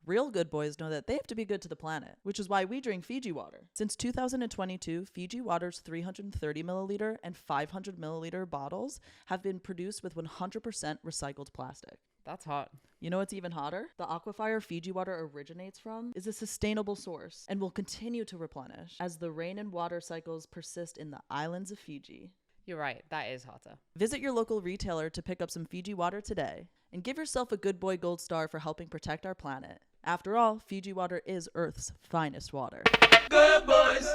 Real good boys know that they have to be good to the planet, which is why we drink Fiji water. Since 2022, Fiji water's 330 milliliter and 500 milliliter bottles have been produced with 100% recycled plastic. That's hot. You know what's even hotter? The aquifer Fiji water originates from is a sustainable source and will continue to replenish as the rain and water cycles persist in the islands of Fiji. You're right. That is hotter. Visit your local retailer to pick up some Fiji water today and give yourself a Good Boy Gold Star for helping protect our planet. After all, Fiji water is Earth's finest water. Good boys.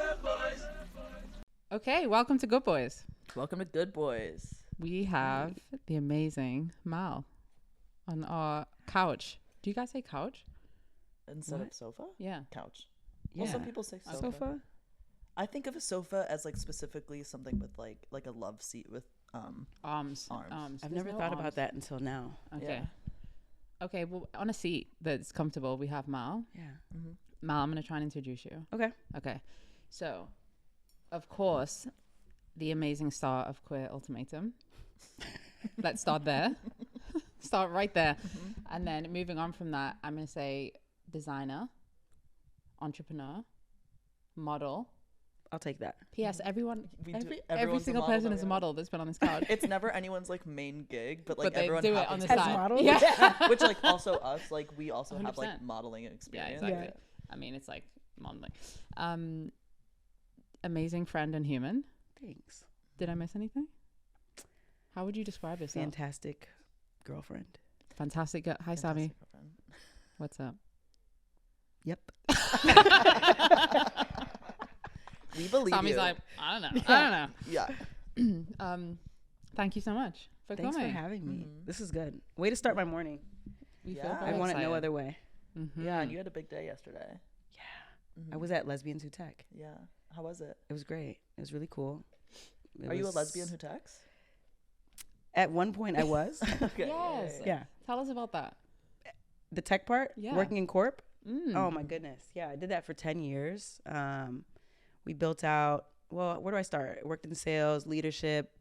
Okay, welcome to Good Boys. Welcome to Good Boys. We have the amazing Mal on our couch. Do you guys say couch? Instead What? of sofa? Yeah. Couch. Yeah. Well, some people say sofa. Sofa? I think of a sofa as like specifically something with like a love seat with Arms. Arms. I've There's never no thought arms. about that until now. Okay. Yeah. Okay, well, on a seat that's comfortable, we have Mal. Yeah. Mal, I'm going to try and introduce you. Okay. Okay. So, of course, the amazing star of Queer Ultimatum. Let's start there. Start right there. And then moving on from that, I'm going to say designer, entrepreneur, model. I'll take that. P.S. Everyone, We do- every everyone's a single model, person though, is a yeah. model that's been on this couch. It's never anyone's like main gig, but like But they everyone do it on happens the to As side. models? Yeah. which like also us, like we also have like 100%. modeling Yeah, experience. exactly. I mean, it's like modeling. Amazing friend and human. Thanks. Did I miss anything? How would you describe yourself? Fantastic girlfriend. Fantastic. Hi, Sammy. Fantastic girlfriend. What's up? Yep. We believe Sammy's you. like, I don't know. I Yeah. don't know. Thank you so much for Thanks coming. for having me. Mhm. This is good. Way to start my morning. We Yeah. I want it no other way. Yeah, and you had a big day yesterday. Yeah. Mhm. I was at Lesbians Who Tech. Yeah. How was it? It was great. It was really cool. Are you a lesbian who texts? At one point I was. Okay. Yes. Yeah. Tell us about that. The tech part, Yeah. working in corp. Mm. Oh my goodness. Yeah, I did that for 10 years. We built out, well, where do I start? I worked in sales, leadership,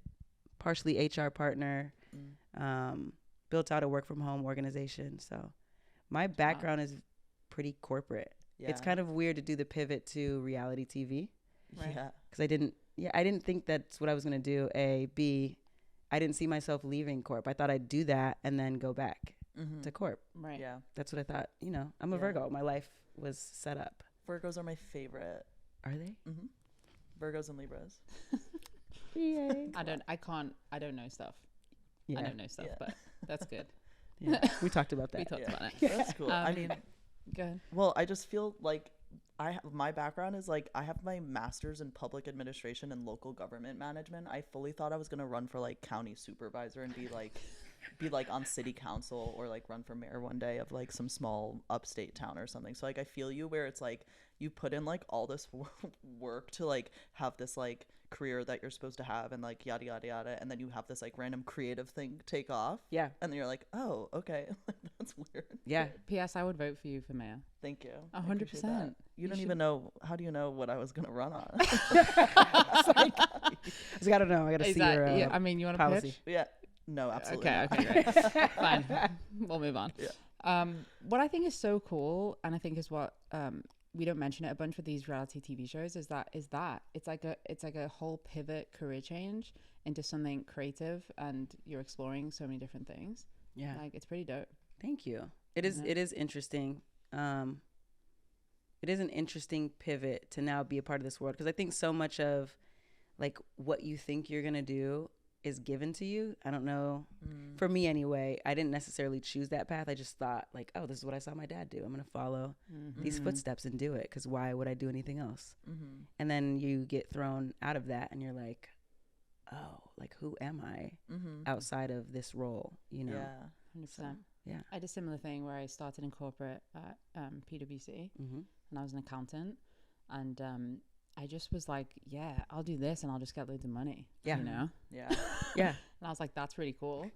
partially HR partner, built out a work from home organization. So my background is pretty corporate. Yeah. It's kind of weird to do the pivot to reality TV Right. Yeah. because I didn't think that's what I was going to do. A, B, I didn't see myself leaving corp. I thought I'd do that and then go back Mhm. to corp. Right. Yeah. That's what I thought. You know, I'm a Yeah. Virgo. My life was set up. Virgos are my favorite. Are they? Mm-hmm. Virgos and Libras. I don't know stuff. Yeah. I don't know stuff, Yeah. but that's good. Yeah. We talked about We that. talked Yeah. about it. That's cool. I mean, Go ahead. well, I just feel like my background is like I have my master's in public administration and local government management. I fully thought I was gonna run for like county supervisor and be like on city council or like run for mayor one day of like some small upstate town or something. So like I feel you where it's like you put in like all this work to like have this like career that you're supposed to have and like yada yada yada, and then you have this like random creative thing take off, Yeah. and then you're like, oh, okay. That's weird. Yeah. P.S. I would vote for you for mayor. Thank you. 100%. You don't should- even know. How do you know what I was gonna run on? I was like, I don't know. I got to see your yeah, I mean, you want to policy. pitch? Yeah. No, absolutely. Okay, not. okay, great. Fine. We'll move on. Yeah. What I think is so cool, and I think is what we don't mention it a bunch with these reality TV shows, is that it's like a whole pivot career change into something creative, and you're exploring so many different things. Yeah. Like, it's pretty dope. Thank you. It is. Yeah. It is interesting. It is an interesting pivot to now be a part of this world because I think so much of like what you think you're gonna do is given to you. I don't know. For me anyway, I didn't necessarily choose that path. I just thought like, oh, this is what I saw my dad do. I'm gonna follow these footsteps and do it because why would I do anything else? And then you get thrown out of that and you're like, oh, like who am I outside of this role? You know? Yeah. 100%. So, yeah. I did a similar thing where I started in corporate at PwC, and I was an accountant, and I just was like, yeah, I'll do this and I'll just get loads of money. Yeah. You know? Yeah. Yeah. And I was like, that's really cool.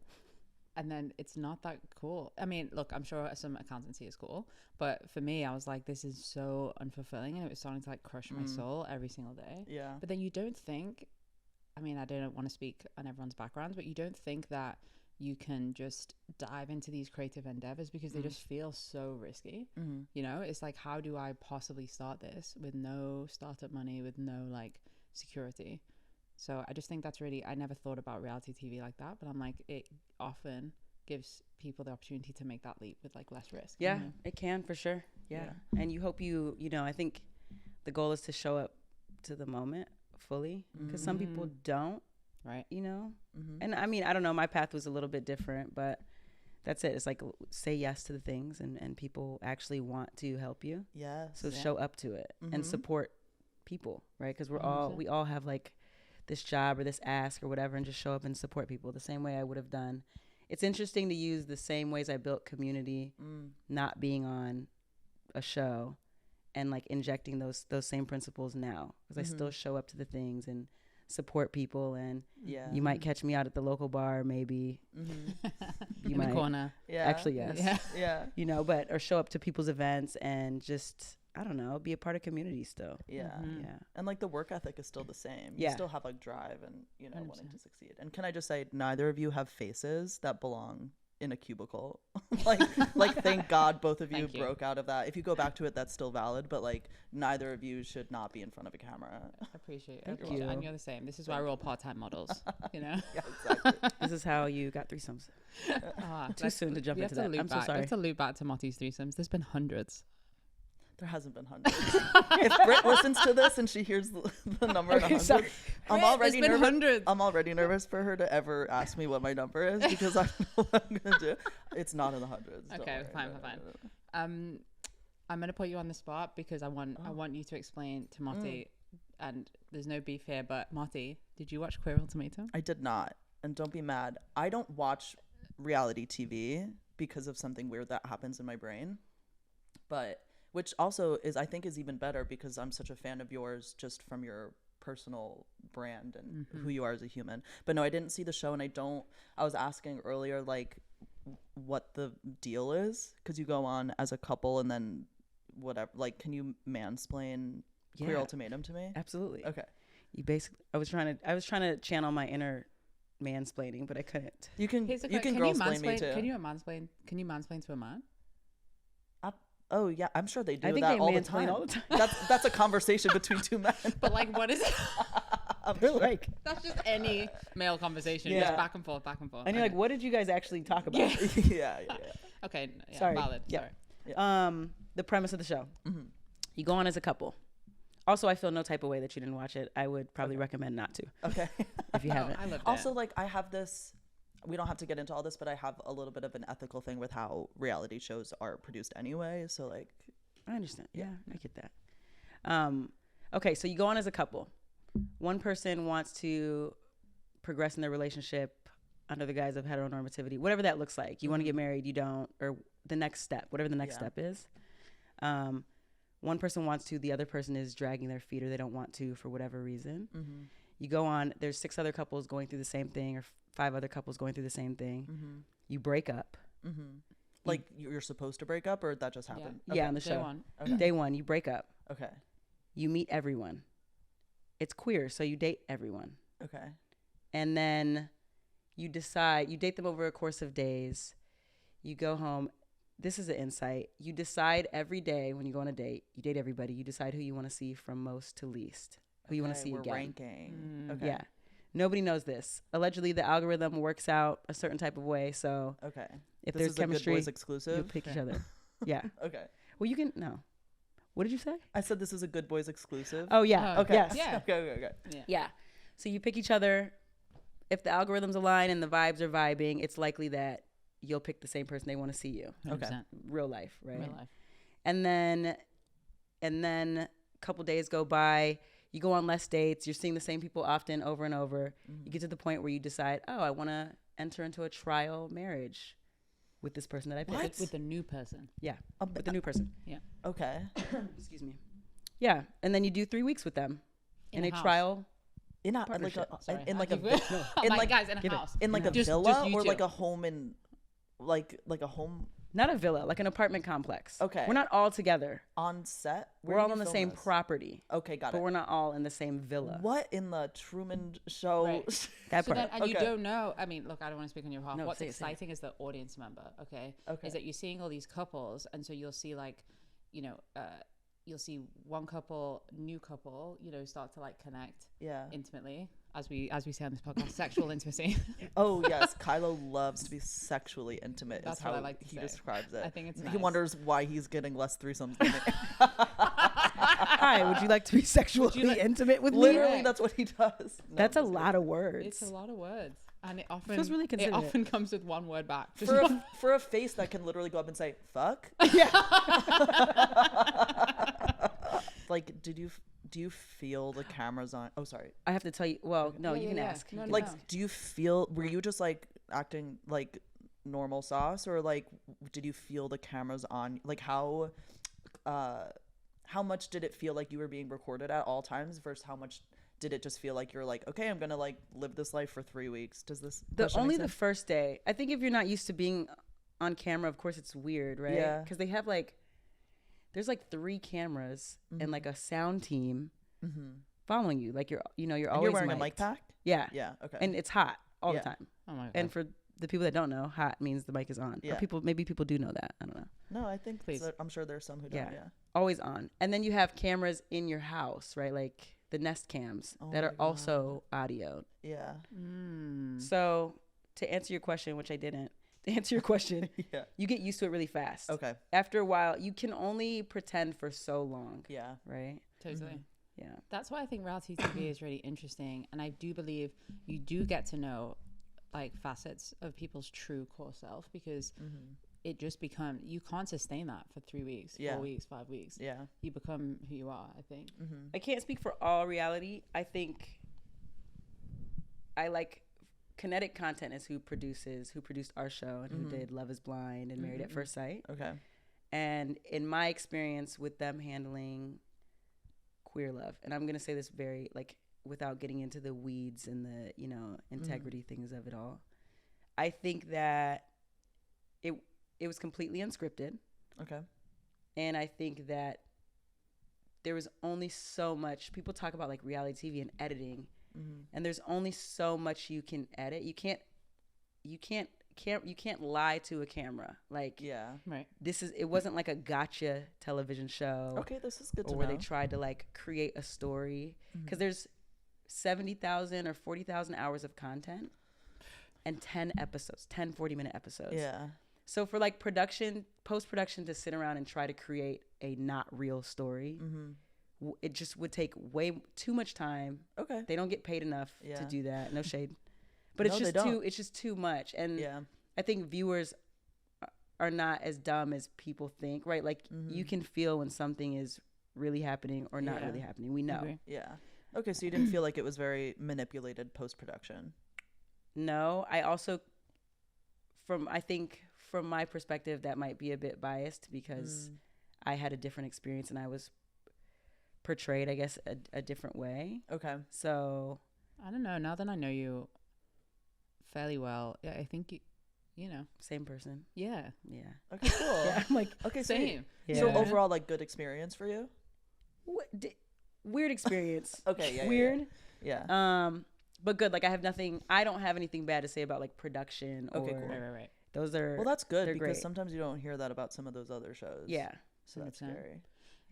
And then it's not that cool. I mean, look, I'm sure some accountancy is cool, but for me, I was like, this is so unfulfilling, and it was starting to like crush my soul every single day. Yeah. But then you don't think, I mean, I don't want to speak on everyone's backgrounds, but you don't think that you can just dive into these creative endeavors because they just feel so risky. You know, it's like, how do I possibly start this with no startup money, with no like security? So I just think that's really, I never thought about reality TV like that, but I'm like, it often gives people the opportunity to make that leap with like less risk. Yeah, it can for sure. Yeah. And you hope you know, I think the goal is to show up to the moment fully, because some people don't, right? You know? And I mean, I don't know, my path was a little bit different, but that's it. It's like, say yes to the things, and people actually want to help you. Yes. So show up to it and support people, right? Because we all have like this job or this ask or whatever, and just show up and support people the same way I would have done. It's interesting to use the same ways I built community, not being on a show, and like injecting those same principles now, because I still show up to the things and support people, and you might catch me out at the local bar, maybe you in might the corner. actually, yes, you know, but or show up to people's events and just, I don't know, be a part of community still. And like the work ethic is still the same. You Yeah. still have like drive and, you know, 100%. wanting to succeed. And can I just say, neither of you have faces that belong in a cubicle. like thank God both of you Thank you. broke out of that. If you go back to it, that's still valid, but like neither of you should not be in front of a camera. Appreciate Thank it. you. And you're the same. This is why we're all part-time models, you know? Yeah, exactly. This is how you got threesomes. Too soon to jump we have into that. loop I'm so back. We sorry. have to loop back to Motti's threesomes. There's been hundreds. There hasn't been hundreds. If Britt listens to this and she hears the number in 100, sorry. I'm Britt, already there's been nervous. hundreds. I'm already nervous for her to ever ask me what my number is, because I know what I'm gonna do. It's not in the hundreds. don't Okay, worry. fine. I'm gonna put you on the spot because I want you to explain to Motti, and there's no beef here, but Motti, did you watch Queer Ultimatum? I did not, and don't be mad. I don't watch reality TV because of something weird that happens in my brain, but which also is, I think, is even better because I'm such a fan of yours just from your personal brand and who you are as a human. But no, I didn't see the show, and I was asking earlier like what the deal is, because you go on as a couple and then whatever, like, can you mansplain Queer Ultimatum to me? Absolutely. Okay. You basically, I was trying to channel my inner mansplaining, but I couldn't. You can Here's a you que- can you girlsplain me mansplain? too. Can you mansplain to a man? Oh yeah, I'm sure they do I think that they all the mansplain time. all the time. That's a conversation between two men. But like, what is it? They're like, That's just any male conversation, Yeah. just back and forth, back and forth. and you're like, Okay. what did you guys actually talk about? yeah. Okay, yeah, Sorry. valid. Yeah. Sorry. The premise of the show. You go on as a couple. Also, I feel no type of way that you didn't watch it. I would probably recommend not to Okay. if you haven't. I love that. Also, like, I have this. We don't have to get into all this, but I have a little bit of an ethical thing with how reality shows are produced anyway. So like, I understand. Yeah, I get that. Okay, so you go on as a couple. One person wants to progress in their relationship under the guise of heteronormativity, whatever that looks like. You want to get married, you don't, or the next step, whatever the next step is. One person wants to, the other person is dragging their feet, or they don't want to for whatever reason. You go on, there's 6 other couples going through the same thing, or 5 other couples going through the same thing. You break up. like you're supposed to break up, or that just happened? Yeah, on the Day show. one. Okay. Day 1, you break up. Okay. You meet everyone. It's queer, so you date everyone. Okay. And then you decide, you date them over a course of days. You go home. This is an insight. You decide every day when you go on a date, you date everybody. You decide who you want to see from most to least, who you want to see we're again. ranking. Okay. Yeah. Nobody knows this. Allegedly, the algorithm works out a certain type of way. So Okay. if This there's is chemistry, a Good Boys you exclusive. pick each other. Yeah. Okay. Well, you can, no. What did you say? I said this is a Good Boys exclusive. Oh, yeah. Oh, Okay. Yes. Yeah. Okay. Yeah. So you pick each other. If the algorithms align and the vibes are vibing, it's likely that you'll pick the same person they want to see you. 100%. Real life, right? Real life. And then a couple days go by. You go on less dates. You're seeing the same people often, over and over. You get to the point where you decide, oh, I want to enter into a trial marriage with this person that I picked. What? With the new person. Yeah, with the new person. Okay. Excuse me. Yeah, and then you do 3 weeks with them in a house. trial. In a like Partnership. a Sorry. in like a I'm in like, like guys in a get it. house. in like a Just villa you or two. like a home in like a home Not a villa, like an apartment complex. Okay. We're not all together. On set? We're all on the same property. Okay, got but it. we're not all in the same villa. What in the Truman Show? Right. That So part. then, and you don't know. I mean, look, I don't want to speak on your behalf. No, What's say it. exciting is the audience member. Okay, Okay. is that you're seeing all these couples, and so you'll see like, you know, you'll see one couple, new couple, you know, start to like connect Yeah. intimately, as we say on this podcast, sexual intimacy. Oh yes, Kylo loves to be sexually intimate. That's is what how I like to he say. describes it. I think it's He nice. wonders why he's getting less threesomes. Hi, would you like to be sexually intimate with me? Literally, that's what he does. No, That's a I'm just lot of words. It's a lot of words, and it often feels really it considerate. often comes with one word back. Just kidding. one- For a face that can literally go up and say "fuck." Yeah. Like, do you feel the cameras on? Oh, sorry. I have to tell you. Well, no, Yeah, you can yeah. ask. No, You no, can Like, ask. do you feel? Were you just like acting like normal sauce, or like did you feel the cameras on? Like how much did it feel like you were being recorded at all times versus how much did it just feel like you're like, okay, I'm gonna like live this life for 3 weeks? Does this Only the first day. I think if you're not used to being on camera, of course it's weird, right? Yeah. Because they have like, there's like 3 cameras and like a sound team following you. Like you're and always you're wearing a mic'd. mic pack? Yeah. Yeah. Okay. And it's hot all Yeah. the time. oh my god! And for the people that don't know, hot means the mic is on. Yeah. Or maybe people do know that. I don't know. no, I think Please. I'm sure there's some who don't. Yeah. Yeah. Always on. And then you have cameras in your house, right? Like the Nest cams Oh that my are also audio. Yeah. Mm. So to answer your question, which I didn't, to answer your question, Yeah. you get used to it really fast. Okay. After a while, you can only pretend for so long, Yeah. right? Totally. Yeah. That's why I think reality TV is really interesting, and I do believe you do get to know like facets of people's true core self, because it just becomes, you can't sustain that for 3 weeks, Yeah. 4 weeks, 5 weeks. Yeah. You become who you are, I think. I can't speak for all reality. I think I like kinetic content is who produced our show and who did Love is Blind and Married at First Sight. Okay. And in my experience with them handling queer love, and I'm going to say this very, like, without getting into the weeds and the, you know, integrity things of it all, I think that it was completely unscripted. Okay. And I think that there was only so much, people talk about like reality TV and editing, and there's only so much you can edit. You can't lie to a camera. Like, Yeah. Right. it wasn't like a gotcha television show. Okay, this is good to or know. where they tried to like create a story, because there's 70,000 or 40,000 hours of content and 10 episodes, 10 40-minute episodes. Yeah. So for like post-production to sit around and try to create a not real story, it just would take way too much time. Okay. They don't get paid enough to Yeah. do that. No shade. But No, it's they just don't. it's just too much. And Yeah. I think viewers are not as dumb as people think, right? Like you can feel when something is really happening or not Yeah. really happening. We know. Agree. Yeah. Okay, so you didn't feel like it was very manipulated post production. No, I also I think from my perspective that might be a bit biased, because I had a different experience and I was portrayed, I guess, a different way. Okay. So I don't know. Now that I know you fairly well, I think you know. same person. Yeah. Yeah. Okay, cool. Yeah, I'm like, Okay, sweet. Same. yeah. So overall, like, good experience for you? Weird experience. Okay, yeah. Weird. Yeah. But good. Like I don't have anything bad to say about like production or Okay, cool. Right. those are Well, that's good they're because great. sometimes you don't hear that about some of those other shows. Yeah. So that's 100%. scary.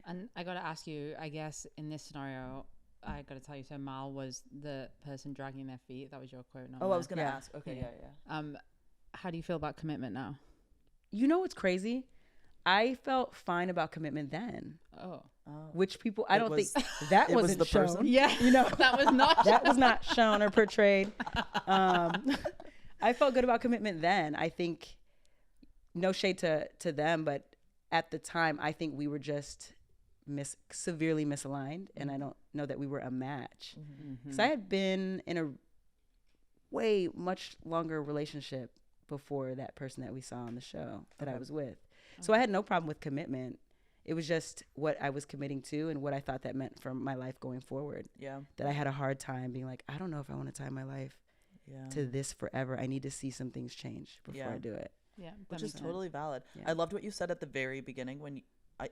And I got to ask you, I guess in this scenario, I got to tell you, so Mal was the person dragging their feet. That was your quote. Not Oh, I mine. was going to Yeah. ask. Okay, Yeah. yeah. How do you feel about commitment now? You know what's crazy? I felt fine about commitment then, Oh. which people I It don't was- think that it was wasn't the shown. person? Yeah. You know, That was not. that was not shown or portrayed. I felt good about commitment then. I think, no shade to them, but at the time, I think we were just severely misaligned, and I don't know that we were a match. Because I had been in a way much longer relationship before that person that we saw on the show that I was with. So I had no problem with commitment. It was just what I was committing to and what I thought that meant for my life going forward. Yeah. That I had a hard time being like, I don't know if I want to tie my life Yeah. to this forever. I need to see some things change before Yeah. I do it. Yeah, that which makes is sense. totally valid. Yeah. I loved what you said at the very beginning when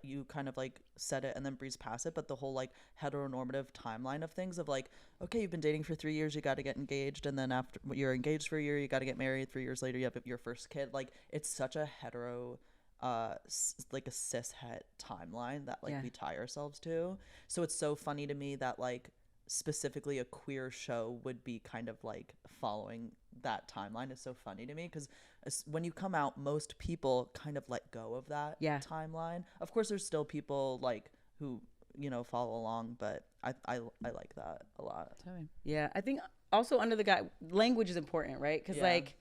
you kind of like said it and then breezed past it, but the whole like heteronormative timeline of things of like, okay, you've been dating for 3 years, you got to get engaged, and then after you're engaged for a year, you got to get married. 3 years later, you have your first kid. Like, it's such a hetero, like a cis het timeline that like Yeah. we tie ourselves to. So it's so funny to me that like specifically a queer show would be kind of like following that timeline is so funny to me because when you come out, most people kind of let go of that Yeah. timeline. Of course, there's still people like who follow along, but I like that a lot. Totally. Yeah, I think also under the guy, language is important, right? Because Yeah. like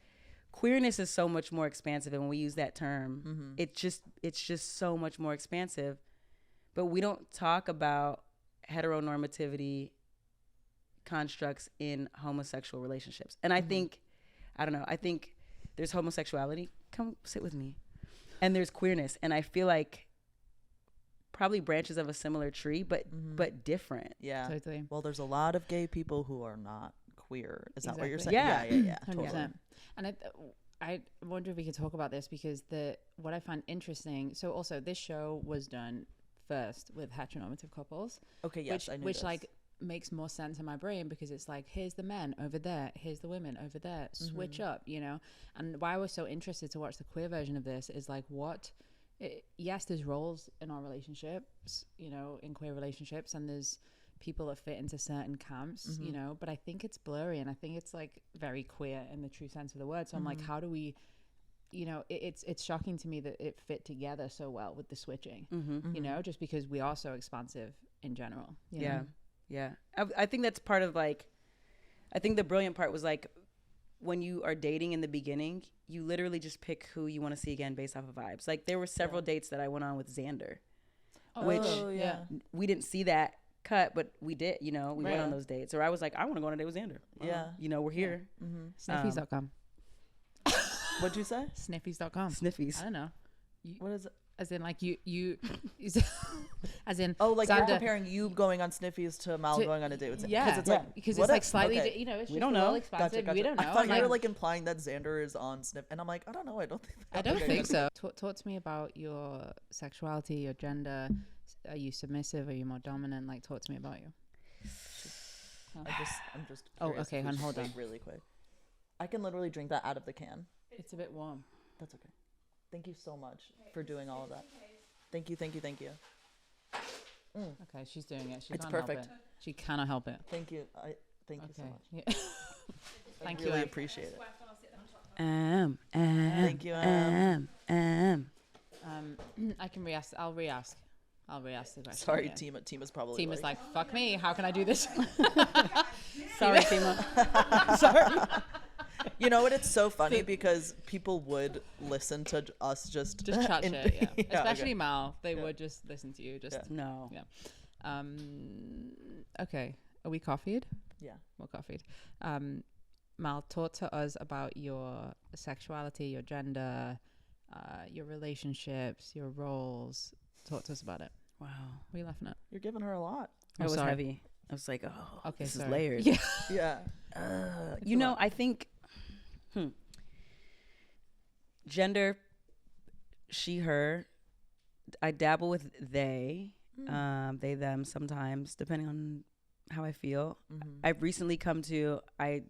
queerness is so much more expansive, and when we use that term, it's just so much more expansive. But we don't talk about heteronormativity constructs in homosexual relationships, and I think, I don't know, I think there's homosexuality. Come sit with me, and there's queerness, and I feel like probably branches of a similar tree, but different. Yeah. Totally. Well, there's a lot of gay people who are not queer. Is that what you're saying? Exactly. Yeah. 100%. Totally. And I wonder if we could talk about this because what I find interesting. So also, this show was done first with heteronormative couples. Okay. Yes, I knew which this. like makes more sense in my brain because it's like, here's the men over there, here's the women over there, switch up, And why I was so interested to watch the queer version of this is like yes, there's roles in our relationships, in queer relationships, and there's people that fit into certain camps, but I think it's blurry, and I think it's like very queer in the true sense of the word. So I'm like, how do we, it's shocking to me that it fit together so well with the switching, just because we are so expansive in general. You know? Yeah. I think that's part of like, I think the brilliant part was like, when you are dating in the beginning, you literally just pick who you want to see again based off of vibes. Like there were several dates that I went on with Xander, which we didn't see that cut, but we did, we went on those dates. Or I was like, I want to go on a date with Xander. Yeah. We're here. Sniffies.com. What'd you say? Sniffies.com. Sniffies. I don't know. What is it? As in, like you as in. Oh, like you're Xander, comparing you going on Sniffies to Mal going on a date with Xander. yeah, It's like, because what it's like if- slightly, okay. it's just We don't a little know. expansive. Gotcha. We don't know. I thought you and, were like implying that Xander is on Sniff, and I'm like, I don't know. I don't think. I don't think so. Talk to me about your sexuality, your gender. Are you submissive? Are you more dominant? Like, talk to me about you. I'm just. Oh, curious okay, if we hon, just hold wait on. really quick. I can literally drink that out of the can. It's a bit warm. That's okay. Thank you so much for doing all of that. Thank you. Okay, she's doing it. She It's can't perfect. help it. She cannot help it. Thank you. Thank you so Okay. much. Yeah. I Thank you, really Em. appreciate it. Thank you, I can re-ask. I'll re-ask the question. Sorry, again. Tima's probably. Team is like, fuck me. How can I do this? Sorry, Tima. Sorry. You know what? It's so funny because people would listen to us just Chat shit, yeah. Yeah, Especially okay. Mal. They would just listen to you. No. Yeah. Okay. Are we coffeeed? Yeah. We're coffeeed. Mal, talk to us about your sexuality, your gender, your relationships, your roles. Talk to us about it. Wow. What are you laughing at? You're giving her a lot. That was sorry. heavy. I was like, oh, Okay, this sorry. is layered. Yeah. Yeah. I think gender, she, her. I dabble with they, them sometimes, depending on how I feel. I've recently come to I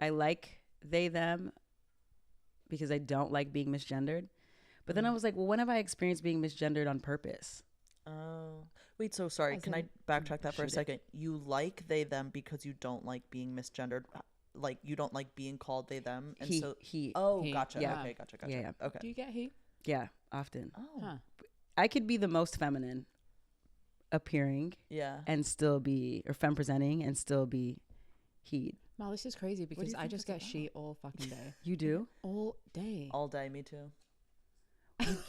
like they, them because I don't like being misgendered. But then I was like, well, when have I experienced being misgendered on purpose? Oh. Wait, so sorry. Can I backtrack that for a Shoot it. second? You like they, them because you don't like being misgendered. Like, you don't like being called they, them. And He. Oh, He. gotcha. Yeah. Okay, gotcha. Yeah. Okay. Do you get he? Yeah, often. Oh. Huh. I could be the most feminine appearing Yeah. and still be, or femme presenting and still be he. Mal, this is crazy because you I think just that's get she all fucking day. You do? All day. All day, me too.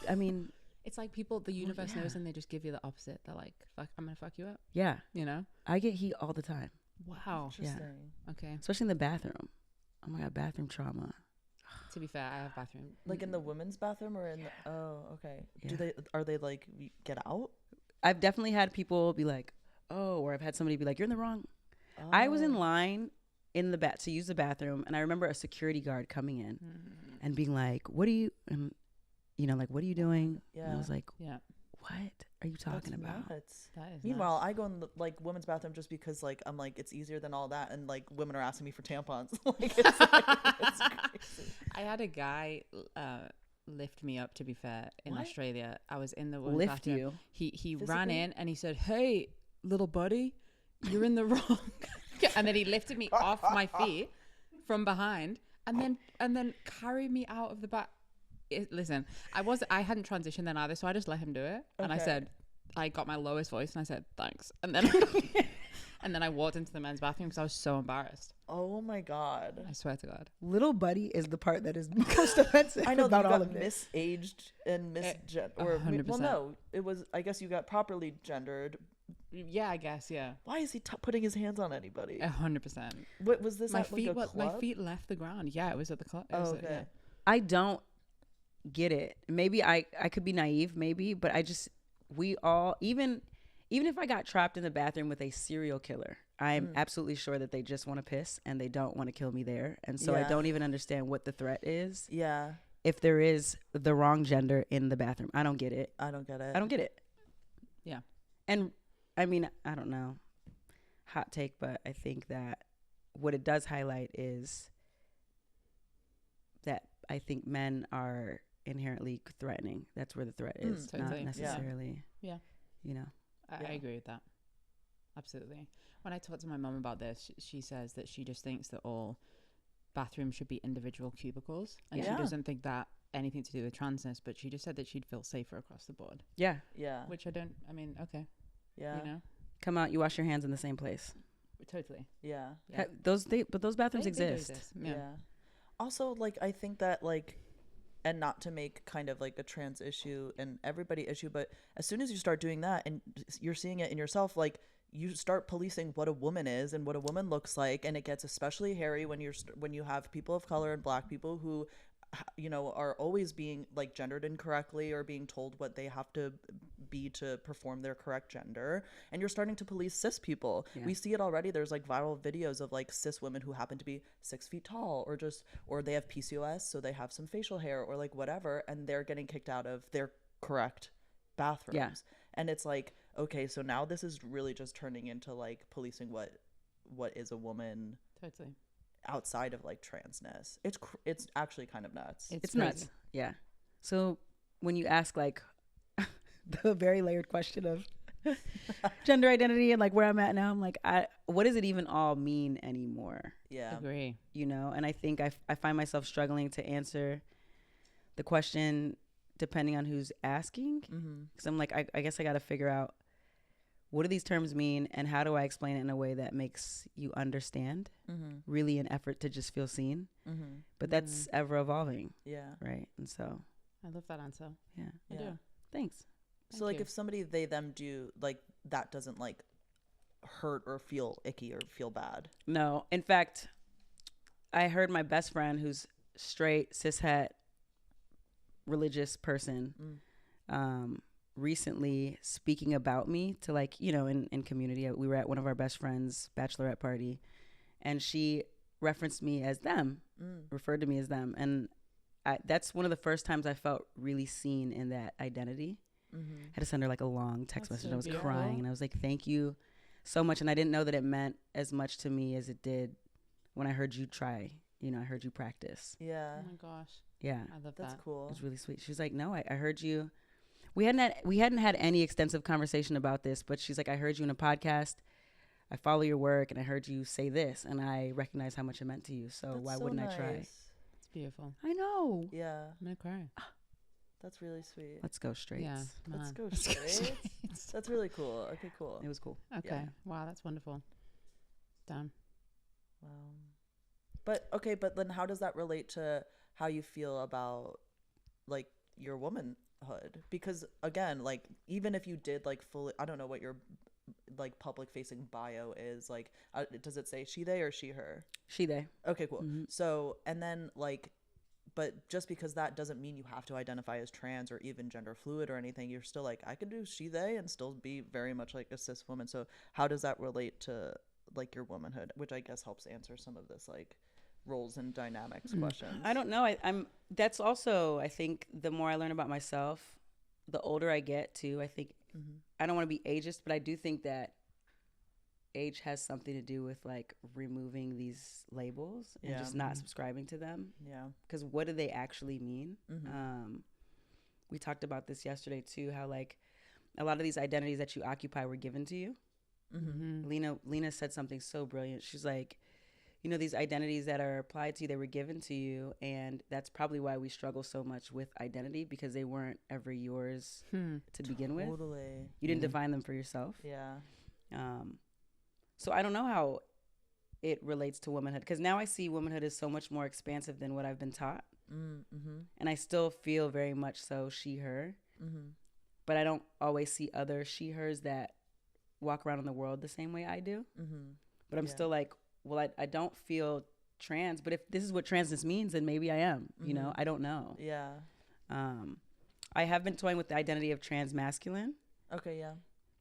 I mean, It's like people, the universe yeah. knows and they just give you the opposite. They're like, fuck, I'm going to fuck you up. yeah. You know? I get he all the time, Wow. Interesting. Okay. especially in the bathroom. Oh my God, bathroom trauma. To be fair, I have bathroom. Like in the women's bathroom or in the, oh, okay. Yeah. Are they like, get out? I've definitely had people be like, oh, or I've had somebody be like, you're in the wrong. I was in line in the to use the bathroom, and I remember a security guard coming in and being like, "What are you?" And like, "What are you doing?" Yeah. And I was like, Yeah. "What are you talking That's about?" nuts. That is Meanwhile, nuts. I go in the like women's bathroom just because like I'm like it's easier than all that, and like women are asking me for tampons. It's crazy. I had a guy lift me up. To be fair, in What? Australia, I was in the women's Lift bathroom. you. He ran Physically? in and he said, "Hey, little buddy, you're in the wrong." And then he lifted me off my feet from behind, and then carried me out of the back. Listen, I hadn't transitioned then either, so I just let him do it, and I Okay. said, I got my lowest voice, and I said thanks, and then and then I walked into the men's bathroom because I was so embarrassed. Oh my god. I swear to God. Little buddy is the part that is most offensive I know about that you all got of this. misaged and misgen or 100%. well, no, it was. I guess you got properly gendered. Yeah, I guess. Yeah, Why is he putting his hands on anybody? 100%. What was this? My at, feet, like, a my club? feet left the ground. Yeah, it was at the club. Oh, okay. I don't get it. Maybe I could be naive, maybe, but we all, even if I got trapped in the bathroom with a serial killer, I'm absolutely sure that they just want to piss and they don't want to kill me there. And so I Yeah. don't even understand what the threat is Yeah, if there is the wrong gender in the bathroom. I don't get it. I don't get it. I don't get it. Yeah. And I mean, I don't know, hot take, but I think that what it does highlight is that I think men are inherently threatening. That's where the threat is, Totally. not Yeah. necessarily, Yeah. you know. I Yeah. agree with that. Absolutely. When I talk to my mum about this, she says that she just thinks that all bathrooms should be individual cubicles, and she Yeah. doesn't think that anything to do with transness. But she just said that she'd feel safer across the board, Yeah. Yeah, which I don't. I mean, okay, yeah, you know, Come out, you wash your hands in the same place. totally. yeah, Yeah. But those bathrooms They do exist. yeah. Also, like I think that like, and not to make kind of like a trans issue and everybody issue, but as soon as you start doing that and you're seeing it in yourself, like you start policing what a woman is and what a woman looks like, and it gets especially hairy when when you have people of color and black people who are always being like gendered incorrectly or being told what they have to be to perform their correct gender, and you're starting to police cis people. Yeah. We see it already. There's like viral videos of like cis women who happen to be 6 feet tall or they have PCOS, so they have some facial hair or like whatever, and they're getting kicked out of their correct bathrooms. Yeah. And it's like, okay, so now this is really just turning into like policing what is a woman Totally. outside of like transness. It's actually kind of nuts. It's crazy. nuts. Yeah. So when you ask like the very layered question of gender identity and like where I'm at now, I'm like, what does it even all mean anymore? Yeah. Agree. And I think I find myself struggling to answer the question depending on who's asking, because I'm like, I guess I got to figure out what do these terms mean and how do I explain it in a way that makes you understand, really an effort to just feel seen. But that's ever evolving, Yeah. right? And so, I love that answer. yeah. I Yeah. do. Thanks. So like you. if somebody they them do like that doesn't like hurt or feel icky or feel bad. No, in fact, I heard my best friend who's straight, cishet, religious person recently speaking about me to like, in community. We were at one of our best friends' bachelorette party, and she referenced me as them, referred to me as them. And that's one of the first times I felt really seen in that identity. I had to send her like a long text That's message. so I was beautiful. crying and I was like, thank you so much. And I didn't know that it meant as much to me as it did when I heard you try, I heard you practice. Yeah. Oh my gosh. Yeah. I love That's that. It cool. was really sweet. She was like, no, I heard you. We hadn't had any extensive conversation about this, but she's like, I heard you in a podcast. I follow your work and I heard you say this and I recognize how much it meant to you. So That's why so wouldn't I try? nice. It's beautiful. I know. Yeah. I'm gonna cry. That's really sweet. Let's go straight. Yeah. Let's man. go straight. That's really cool. Okay, cool. It was cool. Okay. Yeah. Wow, that's wonderful. Damn. Wow. But then how does that relate to how you feel about like your womanhood? Because again, like even if you did like fully, I don't know what your like public facing bio is, like does it say she they or she her? She, they. Okay, cool. Mhm. So and then like, but just because that doesn't mean you have to identify as trans or even gender fluid or anything. You're still like, I could do she they and still be very much like a cis woman. So how does that relate to like your womanhood, which I guess helps answer some of this like roles and dynamics questions. I don't know. I'm that's also, I think the more I learn about myself, the older I get too. I think I don't want to be ageist, but I do think that age has something to do with like removing these labels and just not subscribing to them. Yeah. Because what do they actually mean? We talked about this yesterday too, how like a lot of these identities that you occupy were given to you. Lena said something so brilliant. She's like, you know, these identities that are applied to you, they were given to you, and that's probably why we struggle so much with identity, because they weren't ever yours to begin with. Totally. You didn't define them for yourself. Yeah. So I don't know how it relates to womanhood, because now I see womanhood is so much more expansive than what I've been taught. And I still feel very much so she, her. But I don't always see other she, hers that walk around in the world the same way I do. But I'm still like, well, I don't feel trans, but if this is what transness means, then maybe I am, you know, I don't know. Yeah. I have been toying with the identity of trans masculine. Okay, yeah.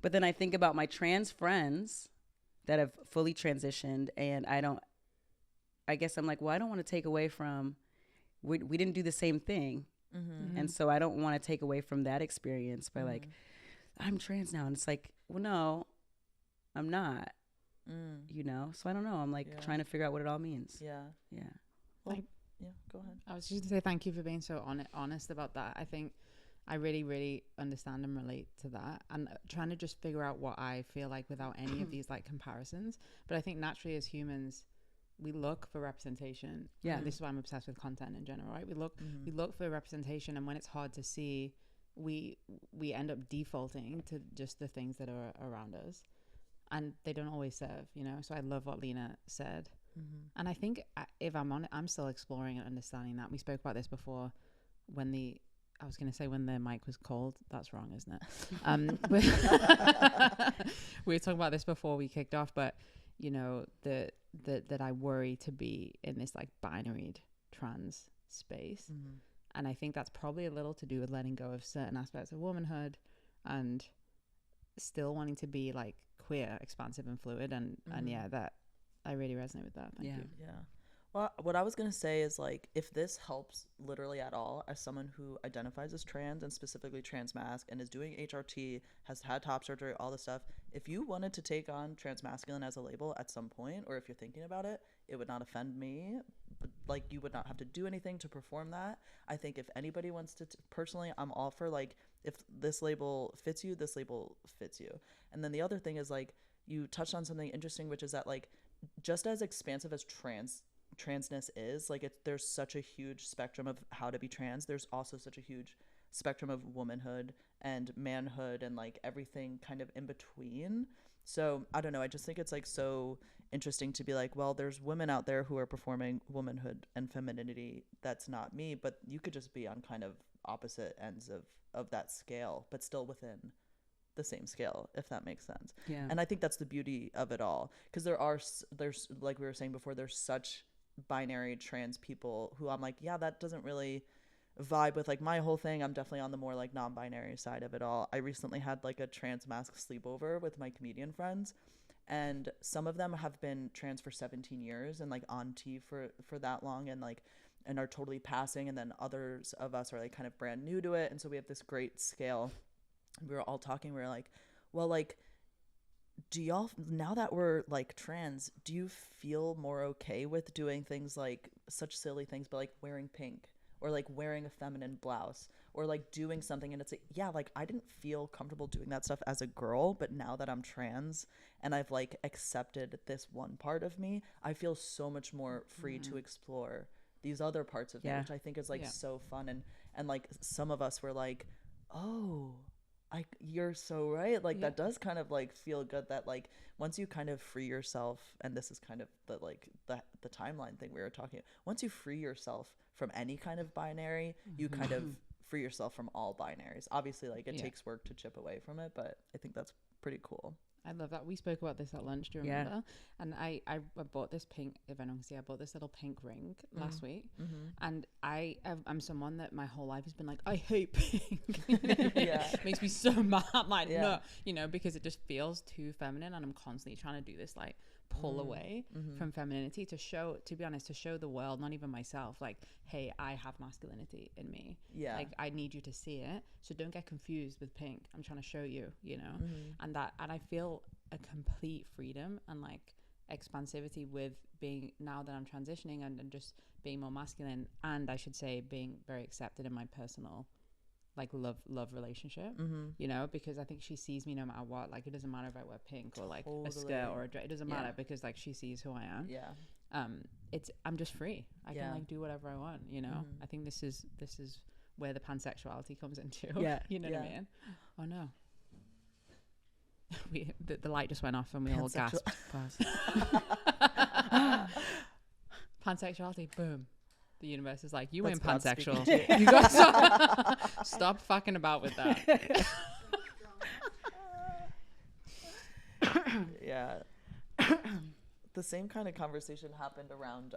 But then I think about my trans friends that have fully transitioned, and I guess I'm like, well, I don't want to take away from, we didn't do the same thing. And so I don't want to take away from that experience by like, I'm trans now. And it's like, well, no, I'm not, you know? So I don't know. I'm like trying to figure out what it all means. Yeah. Yeah. Well, yeah, go ahead. I was just going to say thank you for being so honest about that. I think I really, really understand and relate to that, and trying to just figure out what I feel like without any of these like comparisons. But I think naturally as humans, we look for representation. Yeah, this is why I'm obsessed with content in general, right? We look for representation, and when it's hard to see, we end up defaulting to just the things that are around us, and they don't always serve, you know. So I love what Lena said, and I think if I'm on it, I'm still exploring and understanding that. We spoke about this before when the mic was cold. That's wrong, isn't it? We were talking about this before we kicked off, but you know, that I worry to be in this like binaried trans space. And I think that's probably a little to do with letting go of certain aspects of womanhood and still wanting to be like queer, expansive and fluid. And yeah, that I really resonate with that. Thank you. Yeah. Well, what I was going to say is like, if this helps literally at all, as someone who identifies as trans and specifically trans masc and is doing HRT, has had top surgery, all this stuff, if you wanted to take on trans masculine as a label at some point, or if you're thinking about it, it would not offend me. But like, you would not have to do anything to perform that. I think if anybody wants to, personally, I'm all for like, if this label fits you, this label fits you. And then the other thing is like, you touched on something interesting, which is that like, just as expansive as transness is, like, there's such a huge spectrum of how to be trans. There's also such a huge spectrum of womanhood and manhood and like everything kind of in between. So I don't know, I just think it's like so interesting to be like, well, there's women out there who are performing womanhood and femininity that's not me, but you could just be on kind of opposite ends of that scale, but still within the same scale, if that makes sense. Yeah. And I think that's the beauty of it all, because there's like we were saying before, there's such binary trans people who I'm like, yeah, that doesn't really vibe with like my whole thing. I'm definitely on the more like non-binary side of it all. I recently had like a trans masc sleepover with my comedian friends, and some of them have been trans for 17 years and like on T for that long, and like and are totally passing, and then others of us are like kind of brand new to it. And so we have this great scale. We were all talking, we were like, well, like, do y'all, now that we're like trans, do you feel more okay with doing things like such silly things, but like wearing pink, or like wearing a feminine blouse, or like doing something? And it's like, yeah, like I didn't feel comfortable doing that stuff as a girl, but now that I'm trans and I've like accepted this one part of me, I feel so much more free to explore these other parts of me, which I think is like so fun. And like some of us were like, oh, you're so right, like that does kind of like feel good, that like once you kind of free yourself, and this is kind of the like the timeline thing we were talking about, once you free yourself from any kind of binary, you kind of free yourself from all binaries. Obviously, like it takes work to chip away from it, but I think that's pretty cool. I love that. We spoke about this at lunch, do you remember? And I bought this pink, if anyone can see, I bought this little pink ring last week. And I'm someone that my whole life has been like, I hate pink. It makes me so mad, like, no, you know, because it just feels too feminine, and I'm constantly trying to do this like pull away from femininity to show, to be honest, to show the world, not even myself, like, hey, I have masculinity in me. Yeah. Like, I need you to see it. So don't get confused with pink. I'm trying to show you, you know? And I feel a complete freedom and like expansivity with being, now that I'm transitioning and just being more masculine, and I should say being very accepted in my personal like love relationship, you know, because I think she sees me no matter what. Like, it doesn't matter if I wear pink or like a skirt or a dress, it doesn't matter, because like she sees who I am. I'm just free. I can like do whatever I want, you know. I think this is where the pansexuality comes into. You know what I mean? Oh no. The light just went off and we all gasped. Pansexuality, boom. The universe is like, you ain't pansexual. You got to stop fucking about with that. Yeah. The same kind of conversation happened around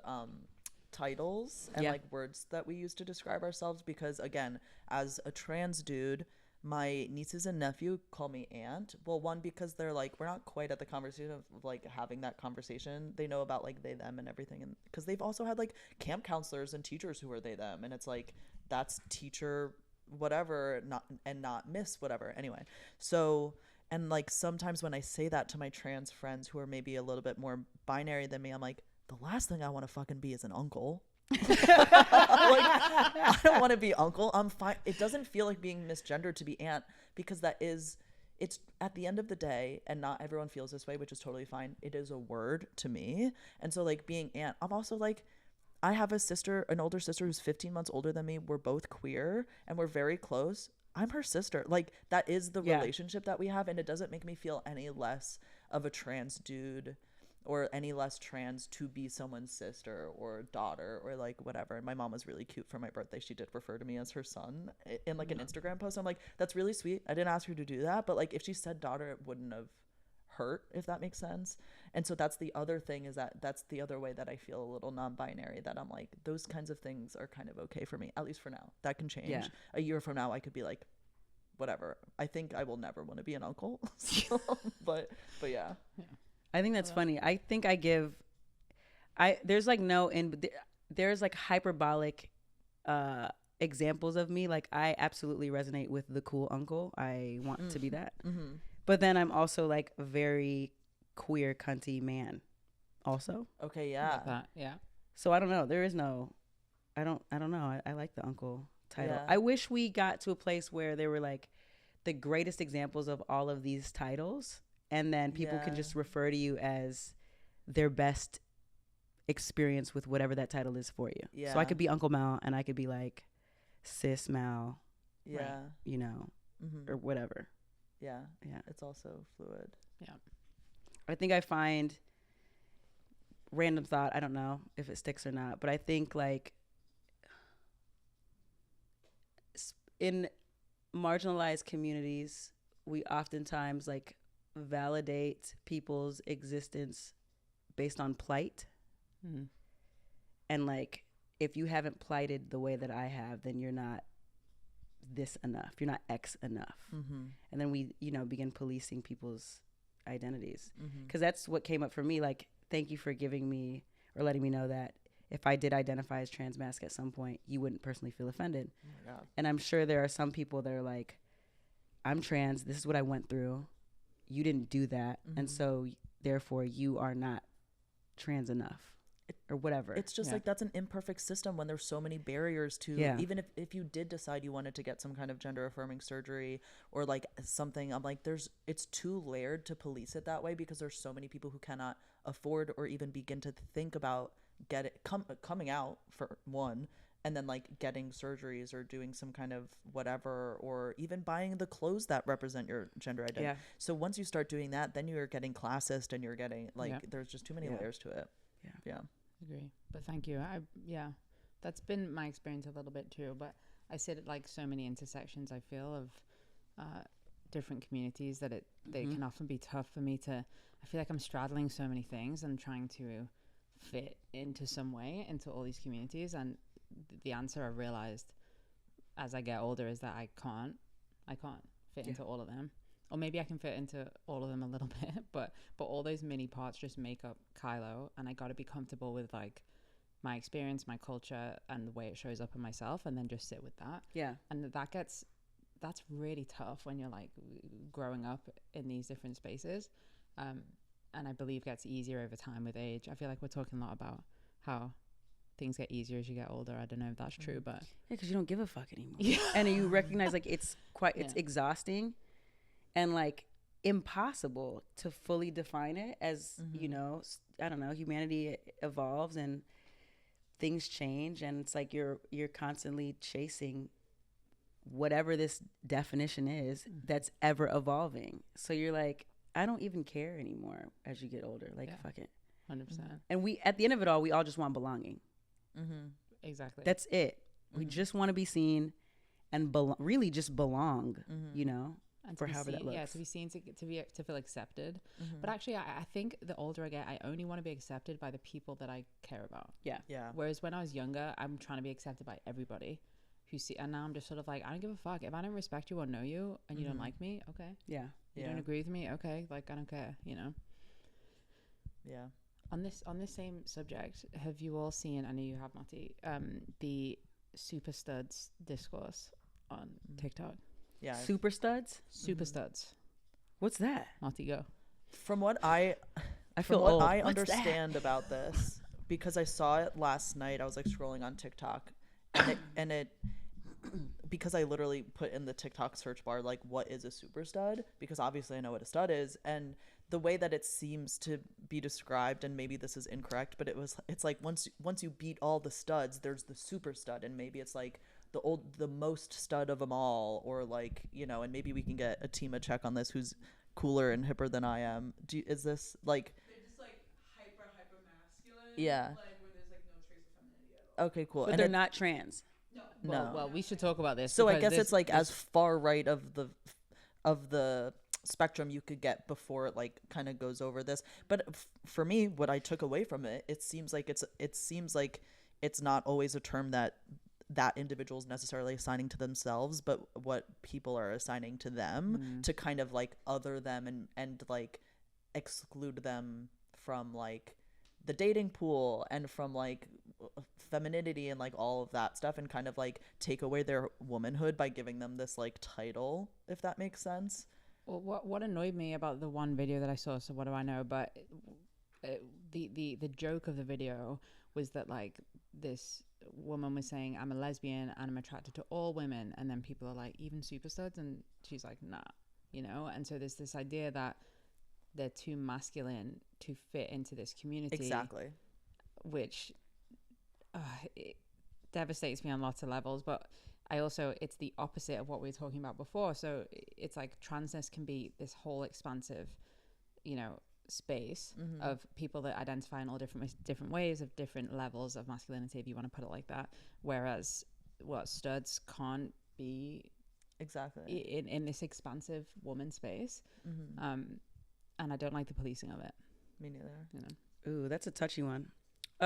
titles and like words that we use to describe ourselves, because again, as a trans dude, my nieces and nephew call me aunt. Well, one, because they're like, we're not quite at the conversation of like having that conversation. They know about like they them and everything, and because they've also had like camp counselors and teachers who are they them, and it's like, that's teacher whatever, not miss whatever. Anyway, so, and like sometimes when I say that to my trans friends who are maybe a little bit more binary than me, I'm like, the last thing I want to fucking be is an uncle. Like, I don't want to be uncle. I'm fine. It doesn't feel like being misgendered to be aunt, because it's at the end of the day, and not everyone feels this way, which is totally fine. It is a word to me. And so like being aunt, I'm also like, I have an older sister who's 15 months older than me. We're both queer and we're very close. I'm her sister. Like, that is the relationship that we have. And it doesn't make me feel any less of a trans dude or any less trans to be someone's sister or daughter or like whatever. And my mom was really cute for my birthday. She did refer to me as her son in like an Instagram post. I'm like, that's really sweet. I didn't ask her to do that, but like if she said daughter, it wouldn't have hurt, if that makes sense. And so that's the other thing, is that's the other way that I feel a little non-binary, that I'm like, those kinds of things are kind of okay for me, at least for now. That can change. A year from now I could be like, whatever. I think I will never want to be an uncle. So, but yeah. I think that's funny. I think there's like there's like hyperbolic examples of me. Like, I absolutely resonate with the cool uncle. I want to be that. But then I'm also like a very queer cunty man also. Okay, yeah. That, yeah. So I don't know. There is no, I don't know. I like the uncle title. Yeah. I wish we got to a place where there were like the greatest examples of all of these titles, and then people can just refer to you as their best experience with whatever that title is for you. Yeah. So I could be Uncle Mal, and I could be like Sis Mal. Yeah. Right, you know, or whatever. Yeah. Yeah. It's also fluid. Yeah. I think I find, random thought, I don't know if it sticks or not, but I think like in marginalized communities, we oftentimes like validate people's existence based on plight. And like, if you haven't plighted the way that I have, then you're not this enough, you're not X enough. And then we, you know, begin policing people's identities, because that's what came up for me. Like, thank you for giving me or letting me know that if I did identify as transmasc at some point, you wouldn't personally feel offended. Oh my God. And I'm sure there are some people that are like, I'm trans, this is what I went through, you didn't do that, and so therefore you are not trans enough, or whatever. It's just like, that's an imperfect system when there's so many barriers to, even if you did decide you wanted to get some kind of gender affirming surgery or like something, I'm like, it's too layered to police it that way, because there's so many people who cannot afford or even begin to think about coming out, for one, and then like getting surgeries or doing some kind of whatever, or even buying the clothes that represent your gender identity. So once you start doing that, then you're getting classist, and you're getting like, there's just too many layers to it. Agree. But thank you. That's been my experience a little bit too, but I sit at like so many intersections, I feel, of different communities, that they can often be tough for me to, I feel like I'm straddling so many things and trying to fit into some way into all these communities. And the answer I realized as I get older is that I can't fit into all of them. or maybe I can fit into all of them a little bit, but all those mini parts just make up Kylo, and I got to be comfortable with like my experience, my culture, and the way it shows up in myself, and then just sit with that. Yeah. And that's really tough when you're like growing up in these different spaces, and I believe gets easier over time with age. I feel like we're talking a lot about how things get easier as you get older. I don't know if that's true, but because you don't give a fuck anymore. And you recognize like it's exhausting and like impossible to fully define it as you know, I don't know, humanity evolves and things change, and it's like you're constantly chasing whatever this definition is that's ever evolving. So you're like, I don't even care anymore as you get older. Like, fuck it. 100%. And we, at the end of it all, we all just want belonging. Exactly. That's it. We just want to be seen and really just belong, you know, and for however that looks. Yeah, to be seen, to feel accepted. But actually, I think the older I get, I only want to be accepted by the people that I care about. Yeah. Whereas when I was younger, I'm trying to be accepted by everybody who see, and now I'm just sort of like, I don't give a fuck. If I don't respect you or know you and you don't like me, okay. Yeah. You don't agree with me, okay. Like, I don't care, you know. Yeah. On this same subject, have you all seen, I know you have, Motti, the super studs discourse on TikTok? Yeah. Super studs? Super studs. What's that? Motti, go. From what I feel old. I What's understand about this, because I saw it last night, I was like scrolling on TikTok, and it because I literally put in the TikTok search bar like, what is a super stud, because obviously I know what a stud is, and the way that it seems to be described, and maybe this is incorrect, but it's like once you beat all the studs, there's the super stud, and maybe it's like the most stud of them all, or like, you know, and maybe we can get a Tima check on this, who's cooler and hipper than I am. Is this like, they're just like hyper masculine, yeah, like where there's like no trace of femininity at all. okay, cool. But and they're not trans. No. Well, we should talk about this. So I guess it's like as far right of the spectrum you could get before it like kind of goes over this. But for me, what I took away from it seems like it's not always a term that individual is necessarily assigning to themselves, but what people are assigning to them to kind of like other them and like exclude them from like the dating pool and from like femininity and like all of that stuff, and kind of like take away their womanhood by giving them this like title, if that makes sense. Well, what annoyed me about the one video that I saw, so what do I know, but the joke of the video was that like this woman was saying, I'm a lesbian and I'm attracted to all women, and then people are like, even super studs, and she's like, nah, you know. And so there's this idea that they're too masculine to fit into this community, Exactly, which it devastates me on lots of levels. But I also, it's the opposite of what we were talking about before. So it's like transness can be this whole expansive, you know, space of people that identify in all different ways, of different levels of masculinity, if you want to put it like that. Whereas studs can't be exactly in this expansive woman space. And I don't like the policing of it. Me neither. You know. Ooh, that's a touchy one.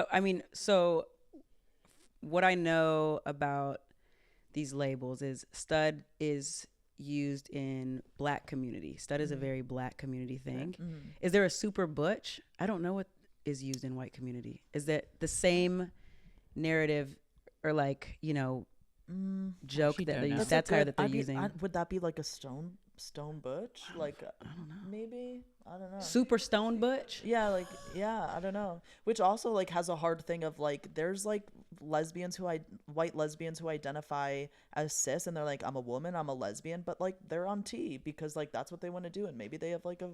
I mean, so what I know about these labels is stud is used in Black community. Stud is a very Black community thing. Is there a super butch? I don't know what is used in white community. Is that the same narrative or like, you know, joke that they use, satire that they're using? Would that be like a stone butch? Like, I don't know. Maybe, I don't know. Super stone butch? Yeah, like, yeah, I don't know. Which also like has a hard thing of like, there's like white lesbians who identify as cis, and they're like, I'm a woman, I'm a lesbian, but like they're on T because like that's what they want to do, and maybe they have like a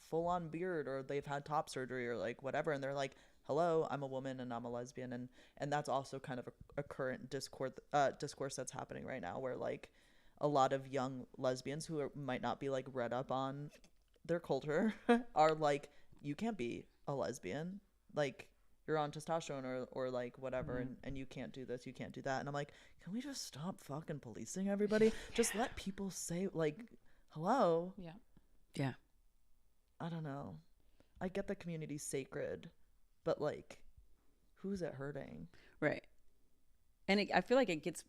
full on beard, or they've had top surgery, or like whatever, and they're like, hello, I'm a woman and I'm a lesbian, and that's also kind of a current discourse that's happening right now, where like a lot of young lesbians who might not be like read up on their culture are like, you can't be a lesbian, like you're on testosterone or like whatever, and you can't do this, you can't do that. And I'm like, can we just stop fucking policing everybody? Just let people say like, hello. Yeah. I don't know. I get the community's sacred, but like, who's it hurting? Right. And I feel like it gets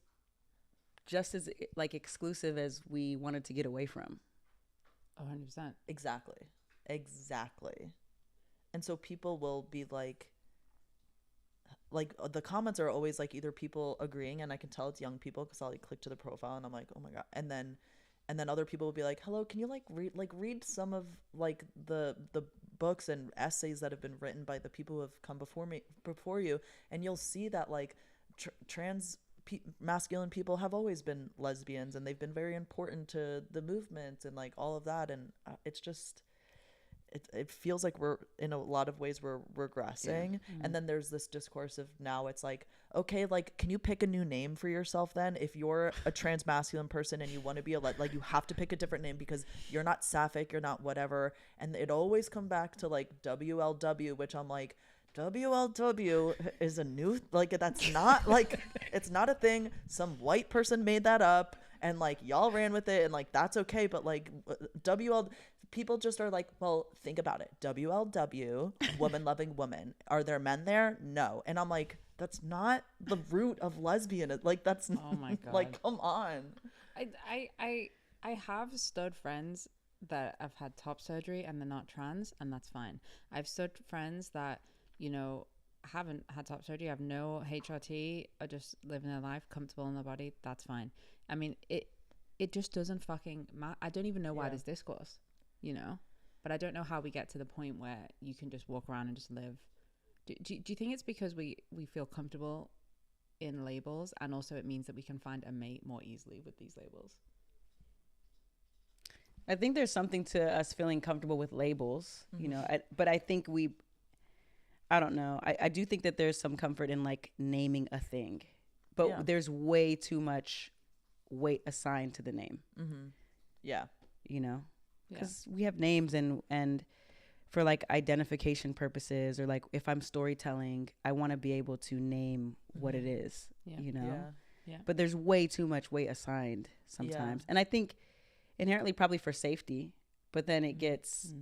just as like exclusive as we wanted to get away from. 100%. Exactly. And so people will be like the comments are always like either people agreeing, and I can tell it's young people because I'll like click to the profile and I'm like, oh my god, and then other people will be like, hello, can you like read some of like the books and essays that have been written by the people who have come before you, and you'll see that like masculine people have always been lesbians, and they've been very important to the movement and like all of that, and it's just it feels like we're in a lot of ways we're regressing. And then there's this discourse of now it's like, okay, like can you pick a new name for yourself then? If you're a trans masculine person and you want to be like you have to pick a different name because you're not sapphic, you're not whatever. And it always come back to like WLW, which I'm like, WLW is a new, like that's not like it's not a thing. Some white person made that up and like y'all ran with it, and like that's okay, but like people just are like, well, think about it. WLW, woman loving woman. Are there men there? No. And I'm like, that's not the root of lesbian. Like that's Oh my god. like come on. I have stud friends that have had top surgery and they're not trans, and that's fine. I've stud friends that, you know, haven't had top surgery, have no HRT, are just living their life comfortable in their body. That's fine. I mean, it just doesn't fucking matter. I don't even know why there's discourse, you know, but I don't know how we get to the point where you can just walk around and just live. Do you think it's because we feel comfortable in labels, and also it means that we can find a mate more easily with these labels? I think there's something to us feeling comfortable with labels, you know, but I think I don't know. I do think that there's some comfort in like naming a thing, but there's way too much weight assigned to the name. Yeah. You know, because we have names and for like identification purposes, or like if I'm storytelling, I want to be able to name what it is, you know? Yeah. But there's way too much weight assigned sometimes. And I think inherently probably for safety, but then it gets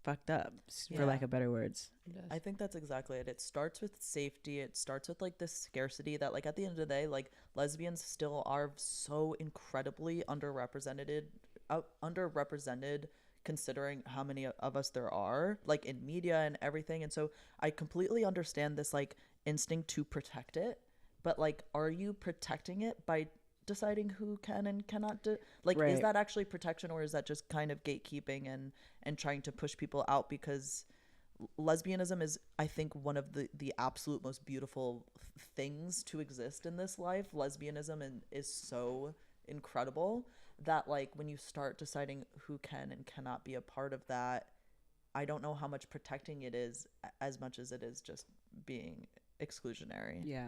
fucked up, for lack of better words. I think that's exactly it. It starts with safety. It starts with like this scarcity that like at the end of the day, like lesbians still are so incredibly underrepresented considering how many of us there are like in media and everything. And so I completely understand this like instinct to protect it, but like, are you protecting it by deciding who can and cannot is that actually protection, or is that just kind of gatekeeping and trying to push people out? Because lesbianism is, I think, one of the absolute most beautiful things to exist in this life. Lesbianism is so incredible that like when you start deciding who can and cannot be a part of that, I don't know how much protecting it is as much as it is just being exclusionary. Yeah.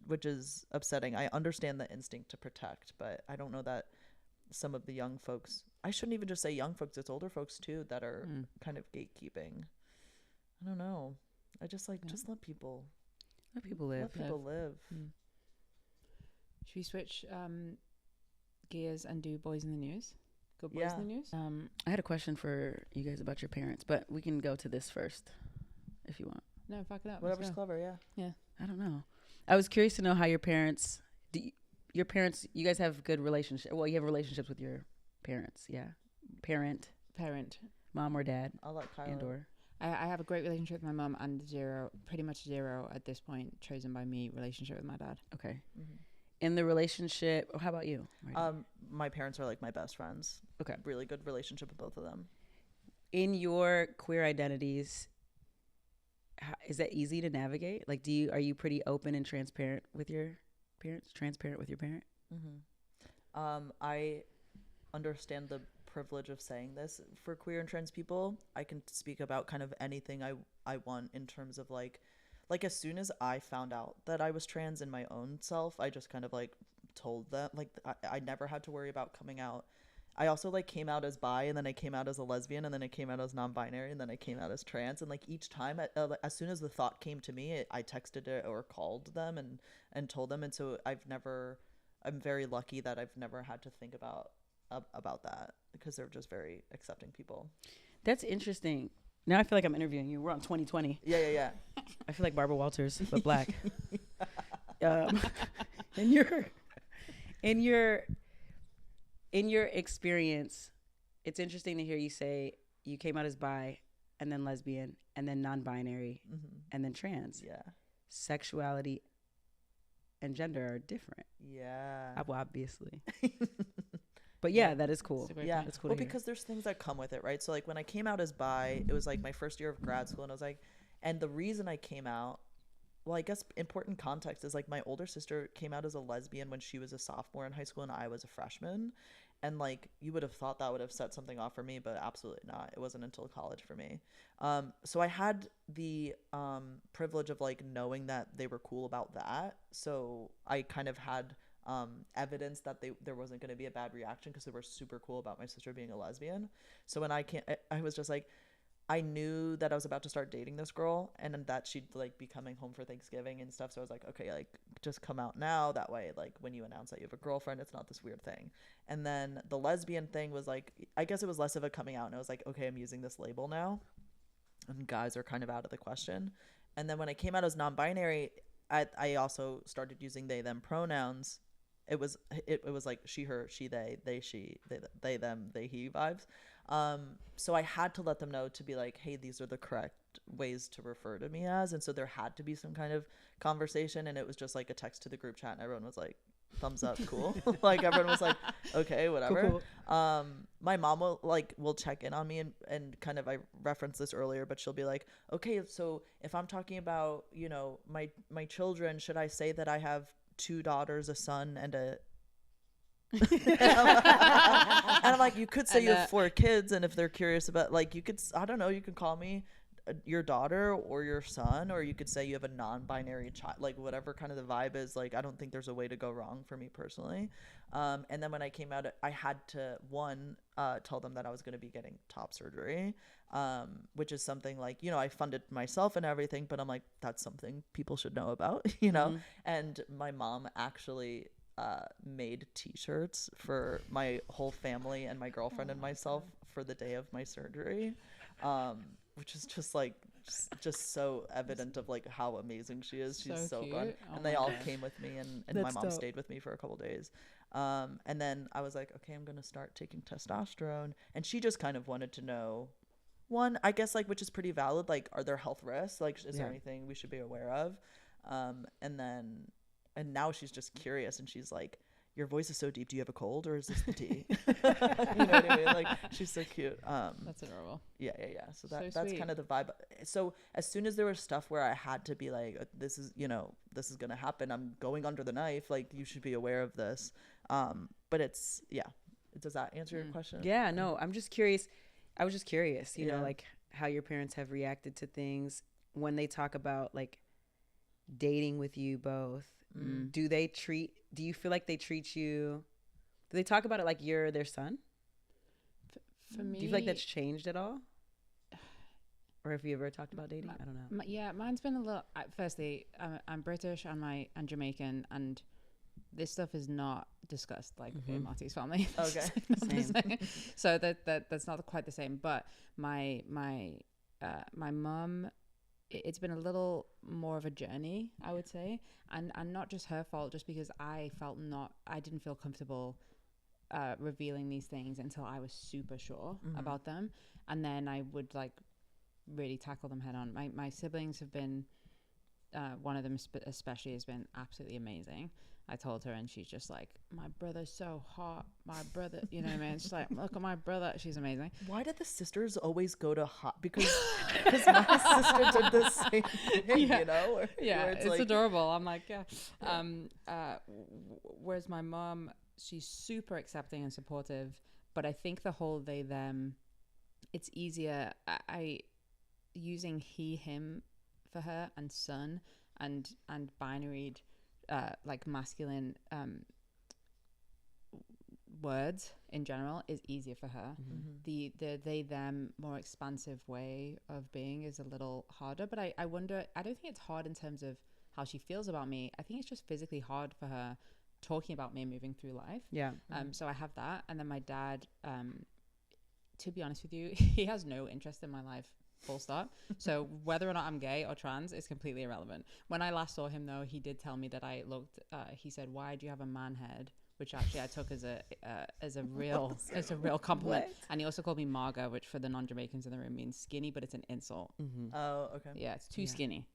Which is upsetting. I understand the instinct to protect, but I don't know that some of the young folks, I shouldn't even just say young folks, it's older folks too that are kind of gatekeeping. I don't know. I just like, just let people live. Let people live. Should we switch gears and do boys in the news? Good boys in the news? I had a question for you guys about your parents, but we can go to this first if you want. No, fuck it up. Whatever's clever, yeah. I don't know. I was curious to know how your parents, you guys have good relationship. Well, you have relationships with your parents. Yeah. Parent. Mom or dad. I'll let Kylo. And/or. I have a great relationship with my mom, and pretty much zero at this point, chosen by me, relationship with my dad. Okay. In the relationship, how about you? My parents are like my best friends. Okay. Really good relationship with both of them. In your queer identities, is that easy to navigate? Like, are you pretty open and transparent with your parents? Transparent with your parent? I understand the privilege of saying this for queer and trans people. I can speak about kind of anything I want in terms of like as soon as I found out that I was trans in my own self, I just kind of like told them, like I never had to worry about coming out. I also like came out as bi, and then I came out as a lesbian, and then I came out as non-binary, and then I came out as trans. And like each time, as soon as the thought came to me, I texted it or called them and told them. And so I'm very lucky that I've never had to think about that, because they're just very accepting people. That's interesting. Now I feel like I'm interviewing you. We're on 2020. Yeah. I feel like Barbara Walters, but black. In your experience, it's interesting to hear you say you came out as bi and then lesbian and then non-binary and then trans. Yeah. Sexuality and gender are different. Yeah. Obviously. But yeah, that is cool. Yeah. That's cool Well, to hear. because there's things that come with it, right? So like when I came out as bi, it was like my first year of grad school, and I was like, and the reason I came out, well, I guess important context is like my older sister came out as a lesbian when she was a sophomore in high school and I was a freshman. And like you would have thought that would have set something off for me, but absolutely not. It wasn't until college for me. So I had the privilege of like knowing that they were cool about that. So I kind of had evidence that there wasn't going to be a bad reaction because they were super cool about my sister being a lesbian. So when I was just like, I knew that I was about to start dating this girl and that she'd like be coming home for Thanksgiving and stuff. So I was like, okay, like just come out now. That way, like when you announce that you have a girlfriend, it's not this weird thing. And then the lesbian thing was like, I guess it was less of a coming out. And I was like, okay, I'm using this label now. And guys are kind of out of the question. And then when I came out as non-binary, I also started using they, them pronouns. It was like she, her, she, they, she, they, them, they, he vibes. So I had to let them know to be like, hey, these are the correct ways to refer to me as. And so there had to be some kind of conversation, and it was just like a text to the group chat and everyone was like, thumbs up, cool. Like everyone was like, okay, whatever. Cool. My mom will check in on me and kind of, I referenced this earlier, but she'll be like, okay, so if I'm talking about, you know, my children, should I say that I have 2 daughters, a son, and a and I'm like, you could say you have 4 kids, and if they're curious about, like, you could, I don't know, you could call me your daughter or your son, or you could say you have a non-binary child, like whatever kind of the vibe is. Like, I don't think there's a way to go wrong for me personally. And then when I came out, I had to tell them that I was going to be getting top surgery, which is something like, you know, I funded myself and everything, but I'm like, that's something people should know about, you know. And my mom actually made t-shirts for my whole family and my girlfriend and myself for the day of my surgery, which is just like just so evident of like how amazing she is. She's so fun. And they all came with me, and my mom stayed with me for a couple days. And then I was like, okay, I'm gonna start taking testosterone, and she just kind of wanted to know, one, I guess, like, which is pretty valid, like, are there health risks, like, is there anything we should be aware of? And now she's just curious, and she's like, your voice is so deep. Do you have a cold, or is this the tea? You know what I mean? Like, she's so cute. That's adorable. Yeah. So that's kind of the vibe. So as soon as there was stuff where I had to be like, this is going to happen. I'm going under the knife. Like, you should be aware of this. But it's, Does that answer your question? Yeah, no, I'm just curious. I was just curious, you know, like how your parents have reacted to things when they talk about like dating with you both. Do you feel like they treat you, do they talk about it like you're their son? For me, do you feel like that's changed at all? Or have you ever talked about dating? I don't know. Mine's been a little, firstly, I'm British and Jamaican, and this stuff is not discussed like in Marty's family. Okay. Same. So that's not quite the same, but my mum, it's been a little more of a journey, I would say, and not just her fault, just because I didn't feel comfortable revealing these things until I was super sure about them, and then I would like really tackle them head on. My siblings have been, one of them especially has been absolutely amazing. I told her, and she's just like, my brother's so hot. My brother, you know what I mean? She's like, look at my brother. She's amazing. Why did the sisters always go to hot? Because my sister did the same thing, you know? Where It's like, adorable. I'm like, whereas my mom, she's super accepting and supportive, but I think the whole they, them, it's easier. I using he, him for her, and son, and binaried, like masculine words in general is easier for her. The they, them more expansive way of being is a little harder, but I wonder, I don't think it's hard in terms of how she feels about me. I think it's just physically hard for her talking about me and moving through life. So I have that. And then my dad, to be honest with you, he has no interest in my life, full stop. So whether or not I'm gay or trans is completely irrelevant. When I last saw him, though, he did tell me that I looked, he said, why do you have a man head which actually I took as a real compliment. What? And he also called me Marga, which for the non-Jamaicans in the room means skinny, but it's an insult. Oh, okay. Yeah, it's too skinny.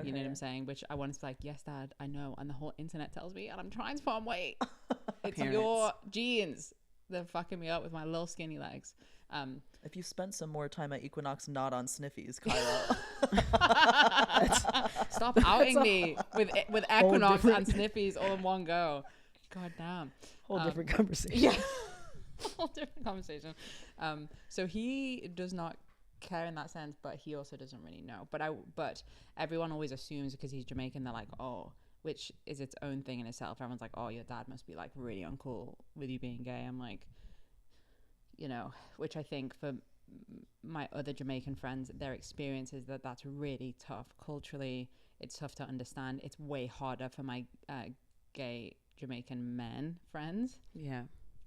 You know what I'm saying? Which I wanted to be like, yes, Dad, I know. And the whole internet tells me, and I'm trying to put on weight. It's your genes. They're fucking me up with my little skinny legs. If you spent some more time at Equinox not on Sniffies, Kylo. Stop outing me with Equinox and Sniffies all in one go. God damn. Whole different conversation. Yeah. Whole different conversation. So he does not care in that sense, but he also doesn't really know. But everyone always assumes because he's Jamaican, they're like, oh, which is its own thing in itself. Everyone's like, oh, your dad must be like really uncool with you being gay. I'm like, you know, which I think for my other Jamaican friends, their experience is that that's really tough culturally. It's tough to understand. It's way harder for my gay Jamaican men friends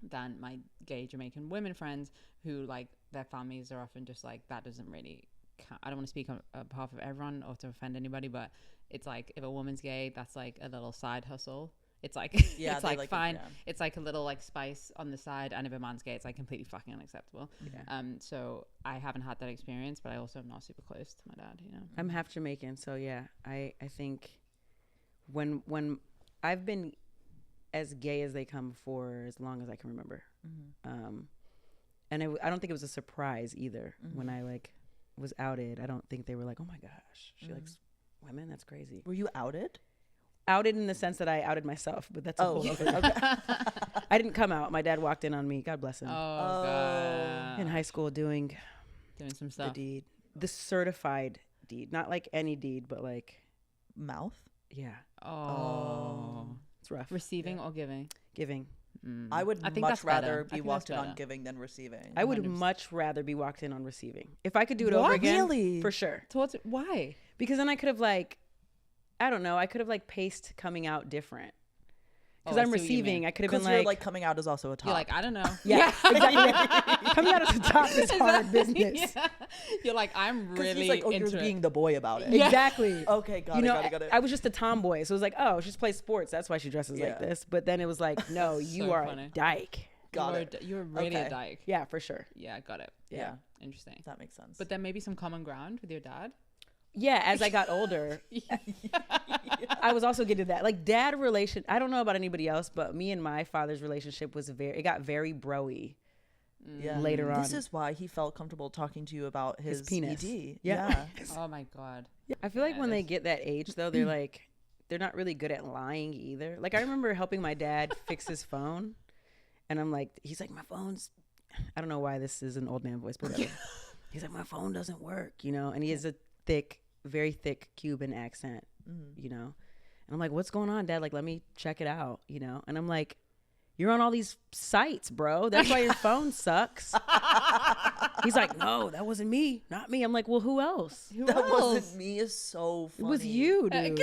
than my gay Jamaican women friends who like their families are often just like, that doesn't really count. I don't want to speak on behalf of everyone or to offend anybody, but it's like if a woman's gay, that's like a little side hustle. It's like it's like fine. It's like a little like spice on the side, and if a man's gay, it's like completely fucking unacceptable. So I haven't had that experience, but I also am not super close to my dad, you know. I'm half Jamaican, so yeah, I think when I've been as gay as they come for as long as I can remember, and I don't think it was a surprise either when I like was outed. I don't think they were like, oh my gosh, she likes women, that's crazy. Were you outed? Outed in the sense that I outed myself, but that's a whole other thing. I didn't come out. My dad walked in on me. God bless him. Oh, God. In high school doing some the stuff. deed. The certified deed. Not like any deed, but like... Mouth? Yeah. Oh. It's rough. Receiving or giving? Giving. I would I think much that's better. rather I be think walked in that's on better. giving than receiving. I would 100%. much rather be walked in on receiving. If I could do it over What? again. Really? For sure. Why? Because then I could have like... I don't know. I could have like paced coming out different. Because I I'm see what you receiving. mean. I could have been Because you're like coming out is also a top. You're like, I don't know. Yeah, exactly. Coming out at the top is hard business. Yeah. You're like, I'm because really he's like, oh, into you're it. being the boy about it. Exactly. Okay, got it. I was just a tomboy, so it was like, oh, she just plays sports. That's why she dresses like this. But then it was like, no, you So are funny. a dyke. Got it. You're really a dyke. Yeah, for sure. Yeah, got it. Yeah. Interesting. That makes sense. But then maybe some common ground with your dad? Yeah, as I got older, I was also getting that. Like dad relation, I don't know about anybody else, but me and my father's relationship was it got very bro-y later on. This is why he felt comfortable talking to you about his penis. ED. Yeah. Oh my God. I feel like when they get that age though, they're like, they're not really good at lying either. Like I remember helping my dad fix his phone, and I'm like, he's like, my phone's, I don't know why this is an old man voice, but whatever. He's like, my phone doesn't work, you know, and he has a very thick Cuban accent, you know, and I'm like, what's going on, Dad? Like, let me check it out, you know, and I'm like, you're on all these sites, bro. That's why your phone sucks. He's like, no, that wasn't me, not me. I'm like, well, who else? That wasn't me is so funny. It was you, dude.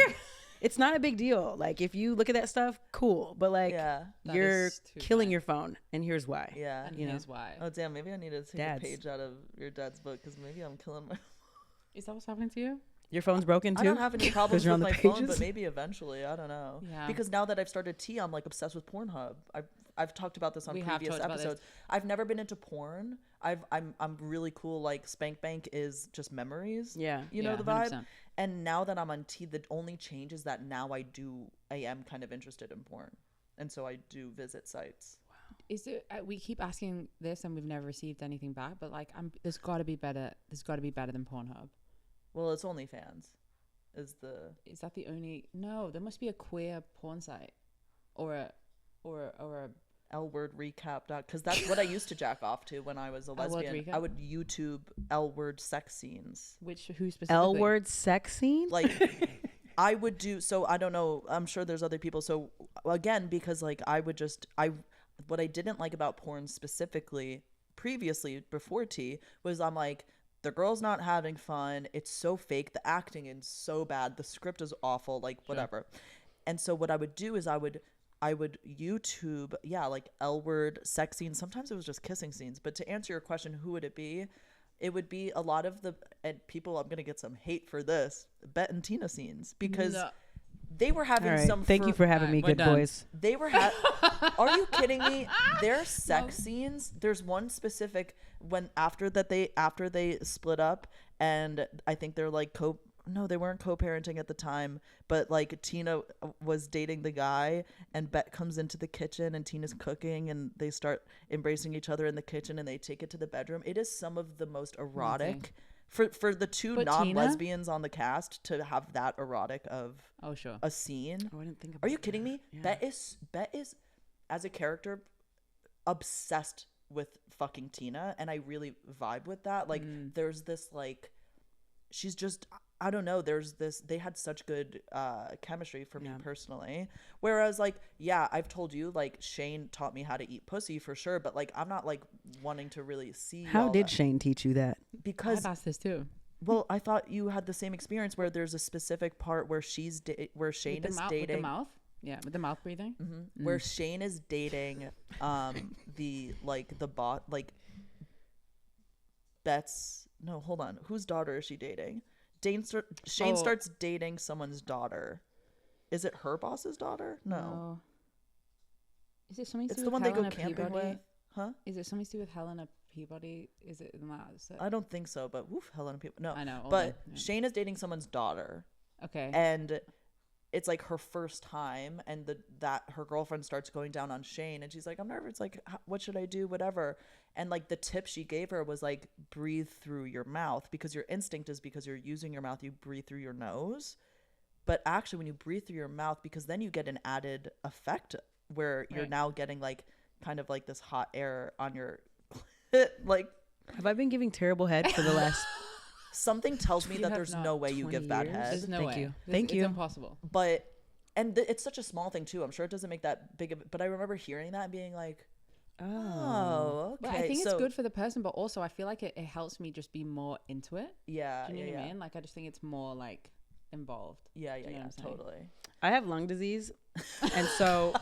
It's not a big deal. Like, if you look at that stuff, cool. But like, you're killing your phone, and here's why. Yeah. And here's why. Oh, damn. Maybe I need to take a page out of your dad's book because maybe I'm killing my... Is that what's happening to you? Your phone's broken too? I don't have any problems with my phone, pages? but maybe eventually. I don't know. Yeah. Because now that I've started T, I'm like obsessed with Pornhub. I've talked about this on previous episodes. I've never been into porn. I'm really cool. Like Spank Bank is just memories. Yeah. You know the vibe. 100%. And now that I'm on T, the only change is that now I am kind of interested in porn, and so I do visit sites. Is it? We keep asking this, and we've never received anything back. But like, there's got to be better. There's got to be better than Pornhub. Well, it's OnlyFans. Is that the only? No, there must be a queer porn site, or a L-word recap because that's what I used to jack off to when I was a lesbian. I would YouTube L-word sex scenes. Who specifically? L-word sex scene? Like I would do. So I don't know. I'm sure there's other people. So again, because like what I didn't like about porn specifically previously before T was I'm like, the girl's not having fun. It's so fake. The acting is so bad. The script is awful. Like whatever. And so what I would do is I would YouTube, like L-word sex scenes. Sometimes it was just kissing scenes. But to answer your question, who would it be? It would be a lot of the people. I'm gonna get some hate for this. Bet and Tina scenes because They were having All right. some. Thank you for having me, we're good done. boys. They were. Are you kidding me? Their sex scenes. There's one specific when after they split up, and I think they're like No, they weren't co-parenting at the time, but like Tina was dating the guy, and Bet comes into the kitchen, and Tina's cooking, and they start embracing each other in the kitchen, and they take it to the bedroom. It is some of the most erotic. For the two But non-lesbians on the cast to have that erotic of sure. a scene. Oh, I didn't think about Are you kidding me? Yeah. Bet is as a character obsessed with fucking Tina, and I really vibe with that. Like there's this like she's just I don't know, there's this they had such good chemistry for me personally. Whereas like I've told you like Shane taught me how to eat pussy for sure, but like I'm not like wanting to really see How all did that. Shane teach you that? Because I've asked this too. well, I thought you had the same experience where there's a specific part where where Shane With is the mouth, dating with the mouth. Yeah, with the mouth breathing. where Shane is dating the bot like Bet's no, hold on. Whose daughter is she dating? Shane starts dating someone's daughter. Is it her boss's daughter? No. Is it something to It's do the with one they Helena go camping Peabody? with. Huh? Is it something to do with Helena Peabody? Is it in that? I don't think so, but woof, Helena people. No. I know. But Shane is dating someone's daughter. Okay. And it's like her first time, and that her girlfriend starts going down on Shane, and she's like, I'm nervous, like what should I do, whatever. And like the tip she gave her was like breathe through your mouth, because your instinct is because you're using your mouth, you breathe through your nose. But actually when you breathe through your mouth, because then you get an added effect where you're now getting like kind of like this hot air on your like Have I been giving terrible head for the last something tells me You that have there's not. no way you 20 give bad years? head. There's no Thank way. you. It's Thank you. impossible. But it's such a small thing too. I'm sure it doesn't make that big of but I remember hearing that and being like, oh, okay. But I think so, it's good for the person, but also I feel like it helps me just be more into it. Yeah, Do you know yeah, what I mean? Like I just think it's more like involved. yeah, Do you know what I'm saying? totally. I have lung disease, and so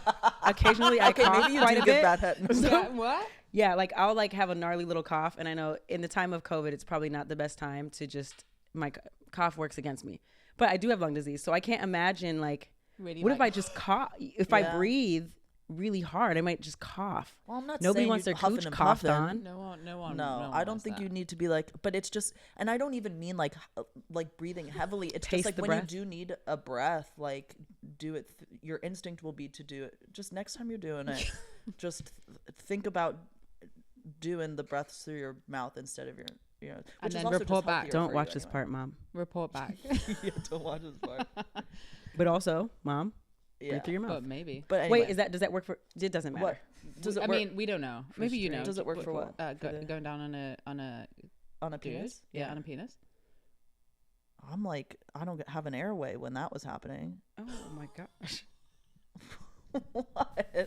occasionally I Okay, cough maybe you quite do a give bit. bad head. Yeah, what? Yeah, like I'll like have a gnarly little cough, and I know in the time of COVID, it's probably not the best time to just my cough works against me. But I do have lung disease, so I can't imagine like Really? what if I just cough? If I Yeah. breathe really hard, I might just cough. Well, I'm not Nobody saying wants you their huffing cooch and coughed puffing. on. No one. No, one I don't wants think that. you need to be like, but it's just, and I don't even mean like breathing heavily. It's Taste just like the when breath. you do need a breath, like do it. Your instinct will be to do it. Just next time you're doing it, just think about doing the breaths through your mouth instead of your, which And is then also report just back. healthier Don't for watch you this anyway. part, Mom. Report back. Yeah, don't watch this part. But also, Mom, Yeah, breathe through your mouth. But maybe. but anyway, Wait, does that work for? It doesn't matter. what does it I work mean, we don't know. Maybe you know. Does it work for what? For the- Going down on a on a dude? penis? Yeah, on a penis. I'm like, I don't have an airway when that was happening. Oh my gosh. What?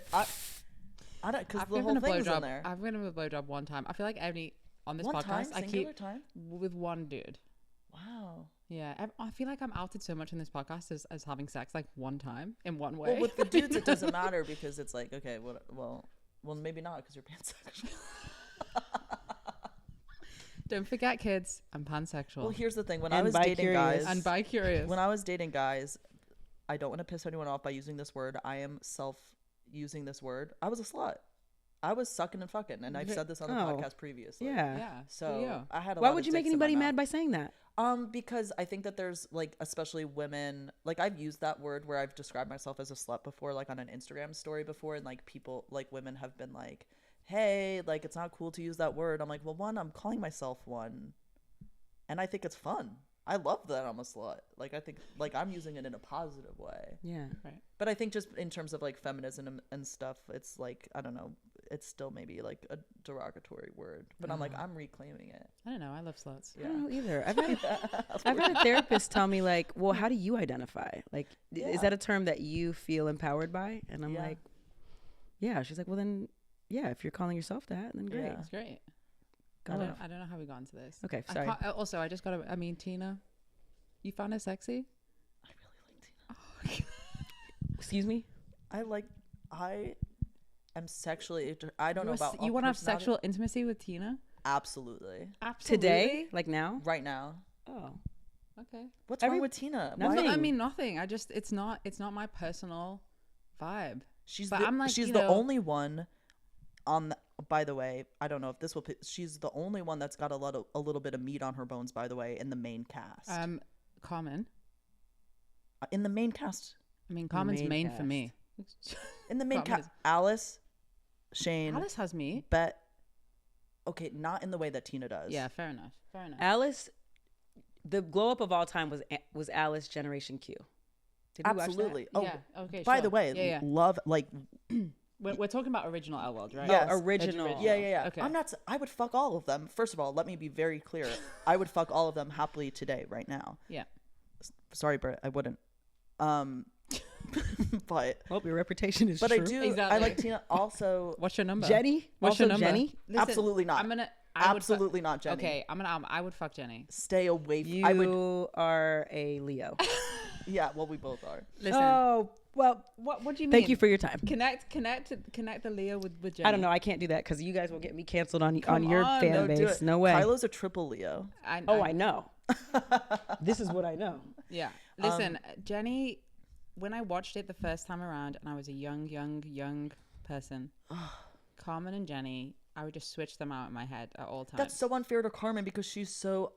I don't, because I've the whole given a thing's in blowjob. there. I've given a blowjob one time. I feel like on this One podcast, time, I singular keep time. with one dude. Wow. Yeah, I feel like I'm outed so much in this podcast as having sex like one time in one way. Well, with the dudes, it doesn't matter because it's like, okay, well, maybe not because you're pansexual. Don't forget, kids, I'm pansexual Well, here's the thing: when I And was dating bi-curious. guys, and bi-curious. when I was dating guys, I don't want to piss anyone off by using this word. I am using this word. I was a slut. I was sucking and fucking, and I've said this on the Oh. podcast previously. Yeah. yeah. So yeah. I had. Why would you make anybody mad by saying that? Because I think that there's like, especially women, like I've used that word where I've described myself as a slut before, like on an Instagram story before, and like people, like women have been like, hey, like it's not cool to use that word. I'm like, well, one, I'm calling myself one, and I think it's fun. I love that I'm a slut. Like I think like I'm using it in a positive way. Yeah. Right. But I think just in terms of like feminism and stuff, it's like, I don't know, it's still maybe like a derogatory word. But I'm like, I'm reclaiming it. I don't know. I love sluts. I don't know either. I've had a therapist tell me like, well, how do you identify? Like, is that a term that you feel empowered by? And I'm Yeah. like, yeah. She's like, well then, yeah, if you're calling yourself that, then great. Yeah. It's great. Got it. I don't know how we got into this. Okay, sorry. Also, I just got to. I mean, Tina, you found her sexy? I really like Tina. Excuse me? I am sexually, I don't know about You all want to have personality. sexual intimacy with Tina? Absolutely. Absolutely. Today? Like now? Right now. Oh. Okay. What's wrong with Tina? Nothing. I mean, nothing. I just it's not my personal vibe. She's But the, I'm like, she's you the know- only one on the, by the way, I don't know if this will she's the only one that's got a little bit of meat on her bones, by the way, in the main cast. Carmen. In the main cast. I mean, Carmen's main main for cast. me. In the main Carmen cast. Alice, Shane, Alice has meat. Bet. Okay, not in the way that Tina does. Yeah, fair enough. Fair enough. Alice, the glow up of all time was Alice Generation Q. Did we Absolutely. watch yeah. Okay. By sure. the way, yeah. love, like, We're talking about original L World, right? Yes. that? Original. yeah. Okay. I'm not, I would fuck all of them. First of all, let me be very clear. I would fuck all of them happily today, right now. Yeah. Sorry, Britt, I wouldn't. But Hope your reputation is but true. I do. Exactly. I like Tina. Also, What's your number? Jenny? What's Also your number? Jenny? Listen, absolutely not. I would absolutely not Jenny. Okay, I would fuck Jenny. Stay away. You I would. are a Leo. Yeah. Well, we both are. Listen. Oh, well, What do you mean? thank you for your time. connect the Leo with Jenny. I don't know. I can't do that because you guys will get me canceled on Come your on, fan No, do base. it. No way. Kylo's a triple Leo. I know. This is what I know. Yeah. Listen, Jenny, when I watched it the first time around and I was a young person, Carmen and Jenny, I would just switch them out in my head at all times. That's so unfair to Carmen because she's so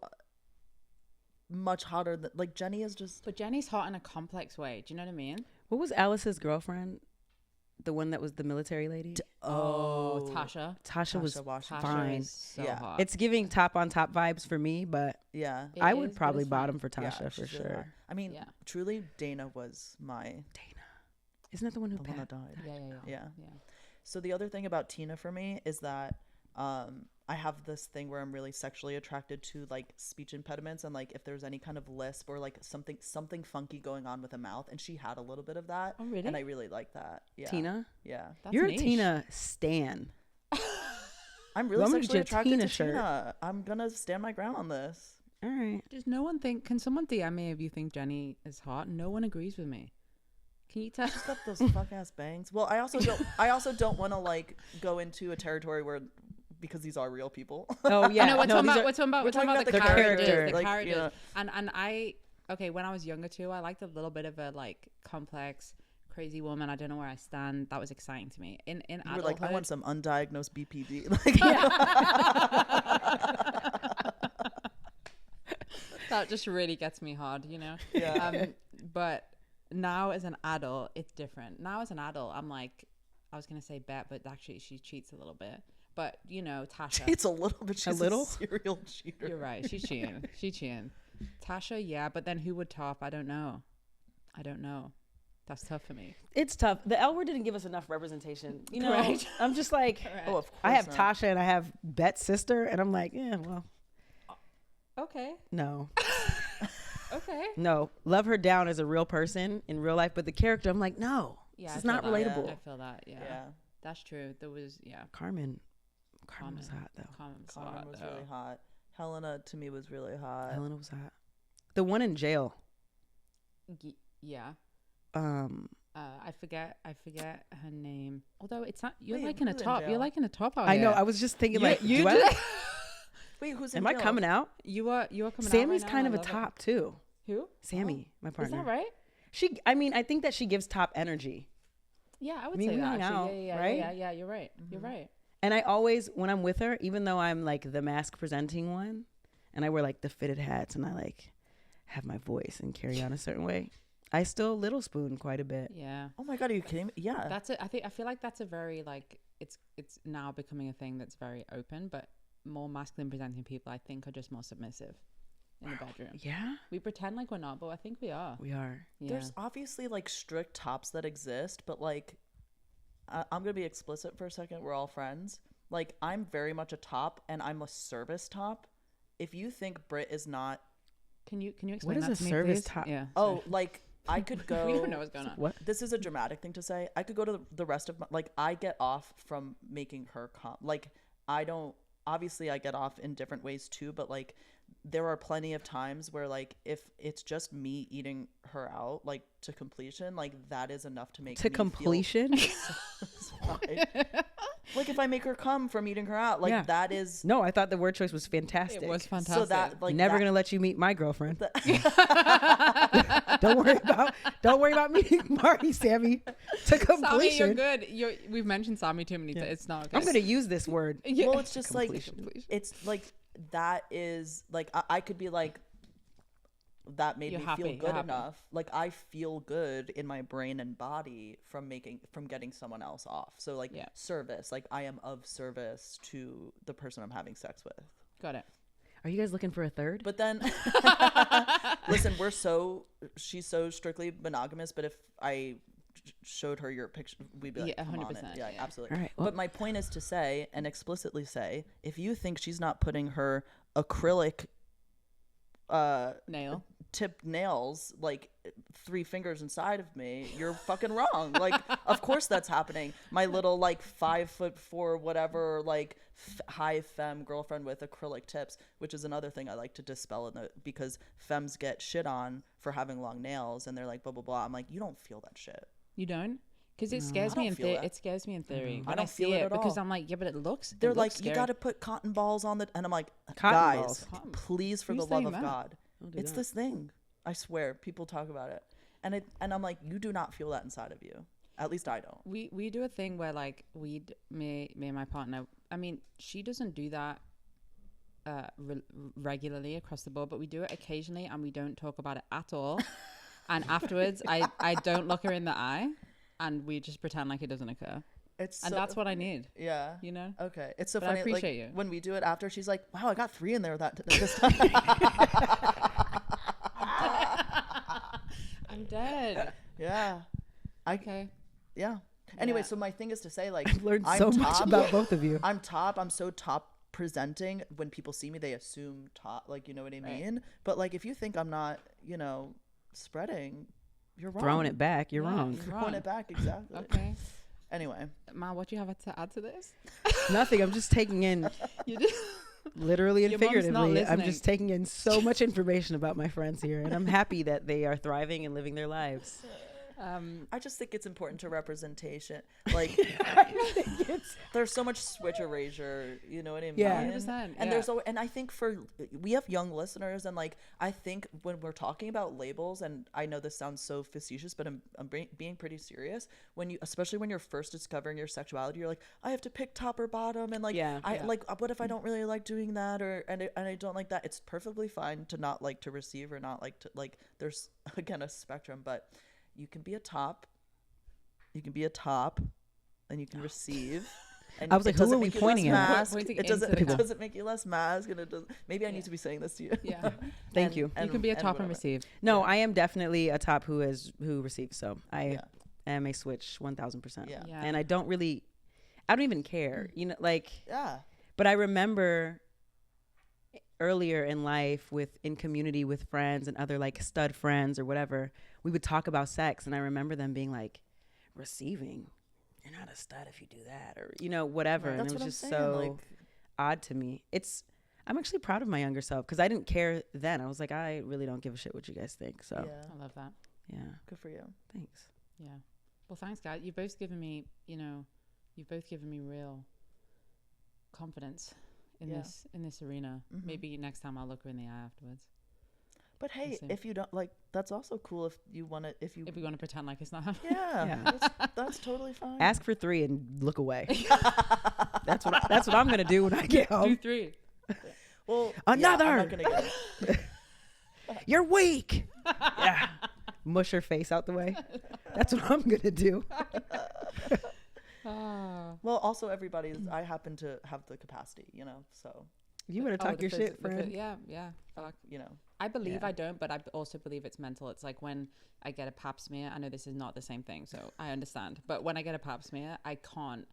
much hotter than, like, Jenny is just. But Jenny's hot in a complex way. Do you know what I mean? What was Alice's girlfriend? The one that was the military lady? Oh, Tasha. Tasha was Washington. Tasha fine. is so Yeah. hot. It's giving top on top vibes for me, but Yeah. It I is, would but probably it's fine. bottom for Tasha Yeah, for she's really sure. hot. I mean, Yeah. truly, Dana was my Dana. Isn't that the one who the one that passed? died. Yeah. Yeah. So the other thing about Tina for me is that I have this thing where I'm really sexually attracted to, like, speech impediments and, like, if there's any kind of lisp or, like, something funky going on with a mouth, and she had a little bit of that. Oh, really? And I really like that. Yeah. Tina? Yeah. That's You're niche. a Tina stan. I'm really I'm gonna get sexually you a attracted Tina to shirt. Tina. I'm gonna stand my ground on this. All right. Does no one think? Can someone DM me if you think Jenny is hot? No one agrees with me. Can you tell? She's got those fuck ass bangs. Well, I also don't want to, like, go into a territory where, because these are real people. Oh yeah. No, we're talking these about we're talking about the the characters. character. The Like, characters. yeah. And I when I was younger too, I liked a little bit of a, like, complex, crazy woman. I don't know where I stand. That was exciting to me. In You were adulthood, like, I want some undiagnosed BPD. Like, that just really gets me hard, you know. Yeah. But now as an adult, it's different. Now as an adult, I'm like, I was gonna say Bet, but actually she cheats a little bit. But you know, Tasha. It's a little bit. She's a little? serial cheater. You're right. She's cheating. She's cheating. Tasha, yeah, but then who would top? I don't know. That's tough for me. It's tough. The L word didn't give us enough representation. You know, Correct. I'm just like, Oh, of course. I have not. Tasha and I have Bet's sister, and I'm like, yeah, well, Okay. no, Okay. no. Love her down as a real person in real life, but the character, I'm like, no, Yeah, this I is feel not that. relatable. I feel that. Yeah. Yeah. That's true. There was, yeah. Carmen was hot though. Carmen was Carmen hot, was though. really hot. Helena to me was really hot. Helena was hot. The one in jail. Yeah. I I forget her name. Although it's not, you're Wait, liking a who's in top. jail? You're liking a top out know. here. I was just thinking, You- like, you do I- just- Wait, who's in am I jail? coming out? You are coming out Sammy's right now, kind and of I a love it. top too. Who? Sammy, my Is partner. that right? I mean, I think that she gives top energy. Yeah, I would I mean, say we that. hang Actually. out, Yeah, right? Yeah, you're right. You're right. And I always, when I'm with her, even though I'm like the mask presenting one, and I wear like the fitted hats, and I like have my voice and carry on a certain way, I still little spoon quite a bit. Yeah. Oh my god, are you kidding me? Yeah. That's it. I feel like that's a very, like, it's now becoming a thing that's very open, but more masculine presenting people, I think, are just more submissive in the bedroom. Yeah, We pretend like we're not, but I think we are. we are. Yeah. There's obviously, like, strict tops that exist, but, like, I'm gonna be explicit for a second. We're all friends. Like, I'm very much a top, and I'm a service top. If you think Brit is not, Can you explain is that a to me, service please? top? Yeah. oh, like, I could go. We don't know what's going on. What? This is a dramatic thing to say. I could go to the rest of my, like, I get off from making her like, I don't, obviously I get off in different ways too, but, like, there are plenty of times where, like, if it's just me eating her out, like, to completion, like, that is enough to make To me completion? feel satisfied. Like if I make her come from eating her out, like Yeah. that is No, I thought the word choice was fantastic. It was fantastic. so that like Never that, gonna let you meet my girlfriend. Don't worry about meeting Marty, Sammy, to completion. Sammy, you're good. We've mentioned Sammy too many times. It's not okay. I'm gonna use this word. Yeah. Well, it's just Completion. like it's like that is like I could be like that made You're me happy, feel you're good happy. enough. Like I feel good in my brain and body from getting someone else off. So like Yeah. service, like I am of service to the person I'm having sex with. Got it. Are you guys looking for a third? But then listen, she's so strictly monogamous, but if I showed her your picture, we'd be like, Yeah, come on it. 100%. Yeah, absolutely. All right, well- But my point is to say and explicitly say, if you think she's not putting her acrylic Nail. tip nails like 3 fingers inside of me, you're fucking wrong. Like of course that's happening. My little like 5'4" whatever like high femme girlfriend with acrylic tips, which is another thing I like to dispel because femmes get shit on for having long nails and they're like blah blah blah. I'm like, you don't feel that shit. You don't? Because it scares I me don't in feel that. it scares me in theory. I When don't see feel it at because all. I'm like, yeah, but it looks. They're it like, looks you scary. got to put cotton balls on the, and I'm like, Cotton guys, balls. Cotton- please, for Who's the love saying of that? God, Don't do it's that. this thing. I swear, people talk about it, and I'm like, you do not feel that inside of you. At least I don't. We do a thing where like me and my partner. I mean, she doesn't do that regularly across the board, but we do it occasionally, and we don't talk about it at all. And afterwards, I don't look her in the eye, and we just pretend like it doesn't occur. It's And so, that's what I need. yeah. You know. Okay, it's so But I funny. appreciate like, you. when we do it after, she's like, "Wow, I got 3 in there this time." I'm dead. Yeah, Okay. yeah. Anyway, Yeah. so my thing is to say, like, I've learned I'm so top, much about both of you. I'm top. I'm so top presenting. When people see me, they assume top. Like, you know what I Right. mean? But like, if you think I'm not, spreading, you're wrong. Throwing it back, you're Yeah, wrong. you're Throwing wrong. it back, exactly. Okay. Anyway, Mal, what do you have to add to this? Nothing. I'm just taking in, You just literally and Your mom's not figuratively, I'm listening. just taking in so much information about my friends here, and I'm happy that they are thriving and living their lives. I just think it's important to representation. Like, there's so much switch erasure, you know what I mean? Yeah. 100%, And yeah. and I think we have young listeners, and like, I think when we're talking about labels, and I know this sounds so facetious, but I'm being pretty serious. Especially when you're first discovering your sexuality, you're like, I have to pick top or bottom, and like, Yeah. like, what if I don't really like doing that, and I don't like that? It's perfectly fine to not like to receive or not like to like. There's again a spectrum, but you can be a top, and you can receive. And I was like, it who doesn't are we make you pointing less at? masked. Pointing It doesn't. into the It top. doesn't make you less masked, and it does. Maybe I need to be saying this to you. Yeah. Thank you. You can be a top and whatever. receive. No, I am definitely a top who receives. So I Yeah. am a switch 1000%. Yeah. Yeah. And I don't even care, like, Yeah. but I remember earlier in life in community with friends and other like stud friends or whatever, we would talk about sex. And I remember them being like, receiving, you're not a stud if you do that, or, whatever. And That's it was what I'm just saying, so like- odd to me. I'm actually proud of my younger self because I didn't care then. I was like, I really don't give a shit what you guys think. So Yeah. I love that. yeah, Good for you. thanks. Yeah. Well, thanks, guys. You've both given me, real confidence in Yeah. this arena. Mhm. Maybe next time I'll look her in the eye afterwards. But hey, see. if you don't like, that's also cool. If you want to, if we want to pretend like it's not happening. yeah, that's totally fine. Ask for 3 and look away. That's what I'm gonna do when I get Do home. 3. Well, Another! Yeah, I'm not gonna get it. You're weak. Yeah. Mush her face out the way. That's what I'm gonna do. Well, also I happen to have the capacity, so You better talk your shit, friend. Yeah, yeah. Fuck. I believe Yeah. I don't, but I also believe it's mental. It's like when I get a pap smear. I know this is not the same thing, so I understand. But when I get a pap smear, I can't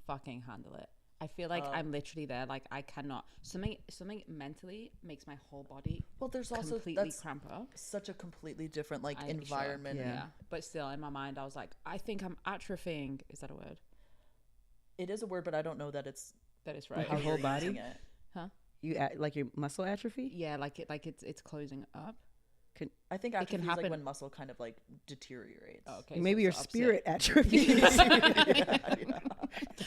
fucking handle it. I feel like I'm literally there. Like I cannot. Something mentally makes my whole body well, there's also completely that's cramp up. such a completely different like Sure. environment. Yeah. Yeah. But still, in my mind, I was like, I think I'm atrophying. Is that a word? It is a word, but I don't know that it's That is Like right. your how whole you're body? using it. Huh? You like your muscle atrophy? Yeah, like it's closing up. I think It atrophy can is like happen- when muscle kind of like deteriorates. Oh, okay. Maybe so your it's the spirit opposite. atrophies.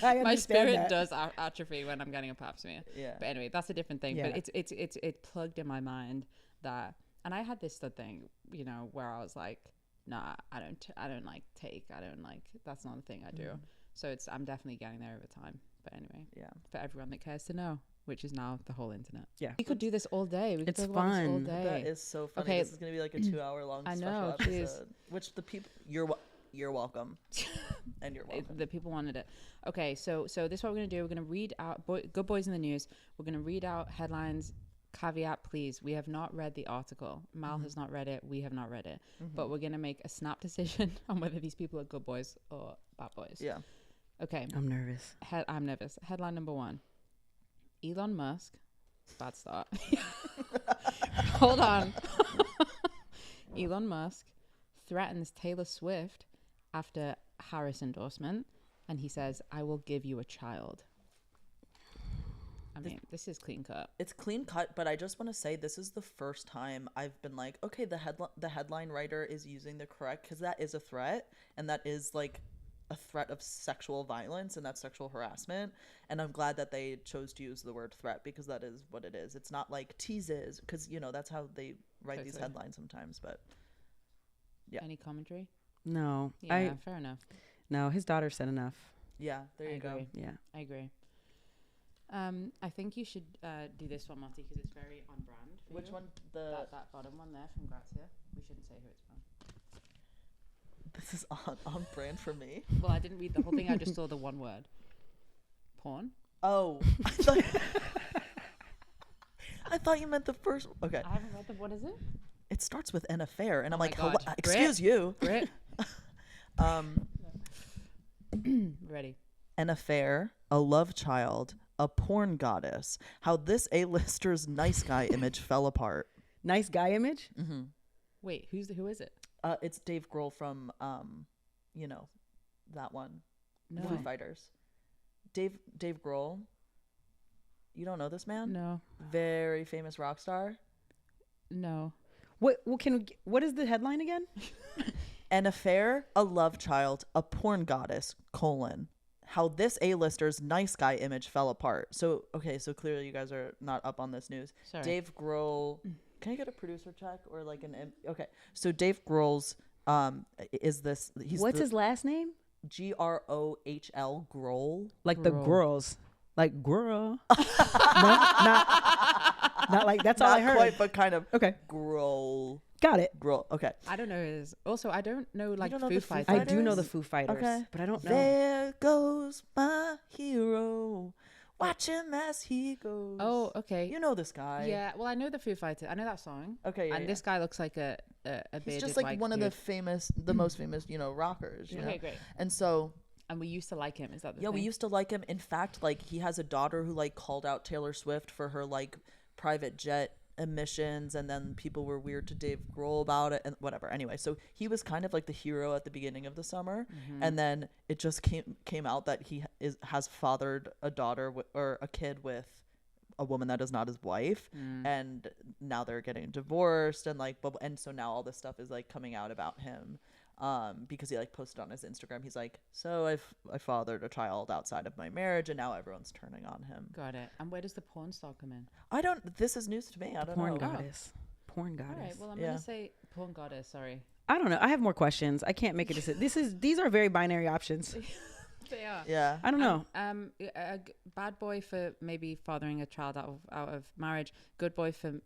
I My understand spirit that. does atrophy when I'm getting a pap smear. Yeah. But anyway, that's a different thing. Yeah. But it's plugged in my mind that, and I had this thing, you know, where I was like, nah, I don't like take. I don't like. That's not a thing I do. So I'm definitely getting there over time. But anyway, Yeah. for everyone that cares to know, which is now the whole internet. Yeah. We could do this all day. We could It's talk about this all fun. day. That is so funny. Okay. This is gonna be like a 2-hour long I special know, episode. jeez. Which the people you're welcome. And you're welcome. The people wanted it. Okay, so this is what we're gonna do. We're gonna read out Good Boys in the News. We're gonna read out headlines. Caveat, please. We have not read the article. Mal has not read it. We have not read it. But we're gonna make a snap decision on whether these people are good boys or bad boys. Yeah. Okay. I'm nervous. I'm nervous. Headline number 1. Elon Musk. Bad start. Hold on. Elon Musk threatens Taylor Swift after Harris endorsement, and he says, "I will give you a child." I mean, this is clean cut. It's clean cut, but I just want to say this is the first time I've been like, okay, the headline writer is using the correct, because that is a threat, and that is like a threat of sexual violence, and that's sexual harassment. And I'm glad that they chose to use the word threat, because that is what it is. It's not like teases, because you know that's how they write these Totally. headlines sometimes. But yeah. Any commentary? No. Yeah, fair enough. No, his daughter said enough. yeah, there I you go. agree. Yeah. I agree. I think you should do this one, Motti, because it's very on brand. For Which you. one? The That bottom one there from Grazia. We shouldn't say who it's from. this is on brand for me. Well, I didn't read the whole thing. I just saw the one word. Porn. Oh, I thought you meant the first. Okay, I haven't read the. What is it? it starts with an affair, and Oh I'm my like, God. excuse you. Brit. Um, Ready. an affair, a love child, a porn goddess. How this A-lister's nice guy image fell apart. Nice guy image? Mm-hmm. Wait, who is it? It's Dave Grohl from, you know, that one, No. Foo Fighters. Dave Grohl. You don't know this man? No. Very famous rock star. No. What is the headline again? An affair, a love child, a porn goddess, how this A-lister's nice guy image fell apart. So, okay, so clearly you guys are not up on this news. Sorry. Dave Grohl, can I get a producer check or like okay. So Dave Grohl's, What's his last name? Grohl, Grohl. Like the Grohl. girls. Like girl. No, not like that's all I Not heard. quite, but kind of. Okay. Grohl. Got it. Okay. I don't know his. Also, I don't know like don't know Foo the Foo Fighters. I do know Fighters? the Foo Fighters, Okay. but I don't know. There goes my hero. Watch him as he goes. Oh, okay. You know this guy. Yeah. Well, I know the Foo Fighters. I know that song. Okay. Yeah, And this guy looks like a He's bearded just like white one of dude. the most famous, rockers. You Okay, know? great. And so, And we used to like him. Is that the yeah, thing? we used to like him. In fact, like he has a daughter who like called out Taylor Swift for her like private jet emissions, and then people were weird to Dave Grohl about it and whatever. Anyway, so he was kind of like the hero at the beginning of the summer, and then it just came out that he has fathered a daughter or a kid with a woman that is not his wife, and now they're getting divorced, and like and so now all this stuff is like coming out about him. Because he like posted on his Instagram, he's like, so I fathered a child outside of my marriage, and now everyone's turning on him. Got it. And where does the porn star come in? This is news to me. I don't Porn know. goddess. Porn goddess. All right. Well, I'm Yeah. gonna say porn goddess. Sorry. I don't know. I have more questions. I can't make a decision. These are very binary options. They are. Yeah. I don't know. Bad boy for maybe fathering a child out of marriage. Good boy for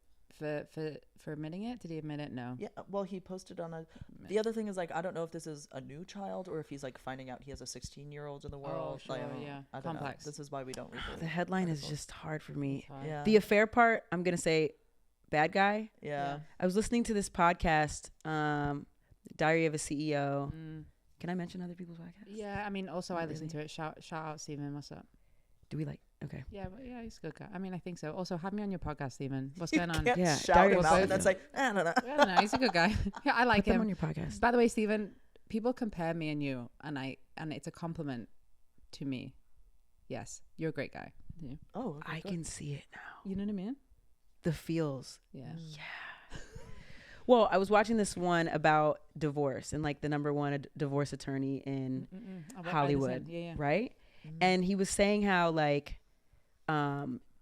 admitting it. Did he admit it? No. Yeah. Well, he posted on the other thing is like, I don't know if this is a new child or if he's like finding out he has a 16-year-old in the world. sure, Like, yeah. I don't Complex. know. This is why we don't read The headline is just hard for me. Sorry. Yeah. The affair part, I'm going to say bad guy. Yeah. I was listening to this podcast, Diary of a CEO. Mm. Can I mention other people's podcasts? Yeah. I mean, also I Not listened to really. it. Shout out, Steven. What's up? Do we like? Okay. Yeah, but yeah, he's a good guy. I mean, I think so. Also, have me on your podcast, Steven. What's going on? Can't Yeah, shout Diary him of out a and then say, I don't know. I don't know. He's a good guy. Yeah, I like Put them him. on your podcast. By the way, Steven, people compare me and you, and it's a compliment to me. Yes, you're a great guy. Yeah. Oh, okay, I good. can see it now. You know what I mean? The feels. Yeah. Yeah. Well, I was watching this one about divorce and like the number one divorce attorney in Hollywood, Yeah. right? And he was saying how like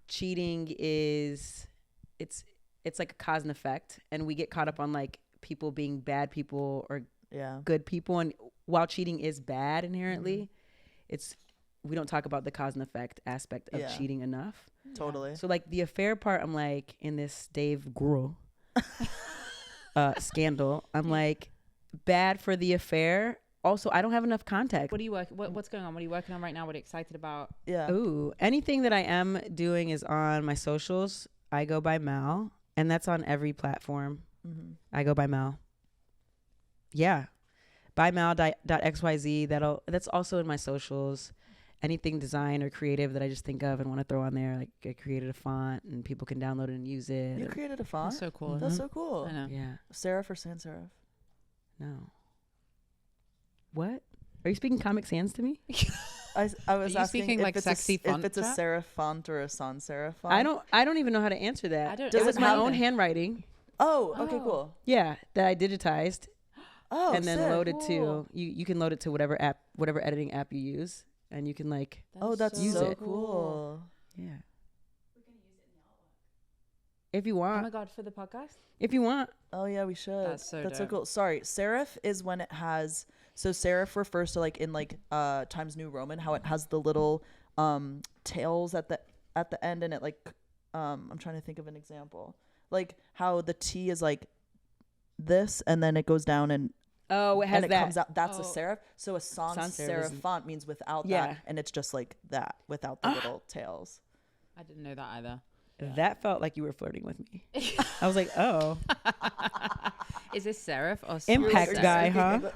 cheating is it's like a cause and effect, and we get caught up on like people being bad people or good people, and while cheating is bad inherently, it's we don't talk about the cause and effect aspect of cheating enough. Totally. So like the affair part, I'm like in this Dave Grohl scandal, I'm like bad for the affair. Also, I don't have enough context. What are you what's going on? What are you working on right now? What are you excited about? Yeah. Ooh, anything that I am doing is on my socials. I go by Mal, and that's on every platform. I go by Mal. Yeah. By Mal.xyz. That's also in my socials. Anything design or creative that I just think of and want to throw on there. Like I created a font and people can download it and use it. You created a font? That's so cool. That's so cool. I know. Yeah. Serif or sans serif? No. What? Are you speaking Comic Sans to me? I was Are you asking speaking if like it's sexy if font it's a chat? serif font or a sans serif font. I don't even know how to answer that. I don't- It Does was it my have- own handwriting. Oh, okay, Oh. cool. Yeah, that I digitized Oh, and then sick. loaded Cool. to you can load it to whatever editing app you use, and you can like Oh, that's Use so it. cool. yeah. If you Oh want, my god, for the podcast? if you want. Oh yeah, we should. That's so dope. cool. Sorry, serif is when it has. So serif refers to like in like Times New Roman how it has the little tails at the end, and it like I'm trying to think of an example, like how the T is like this, and then it goes down and Oh, it has and it that. comes out. That's a Oh. serif. So a sans Sans serif serif is- font means without Yeah. that, and it's just like that without the little tails. I didn't know that either. That felt like you were flirting with me. I was like, oh, Is this serif or Impact sans guy, serif?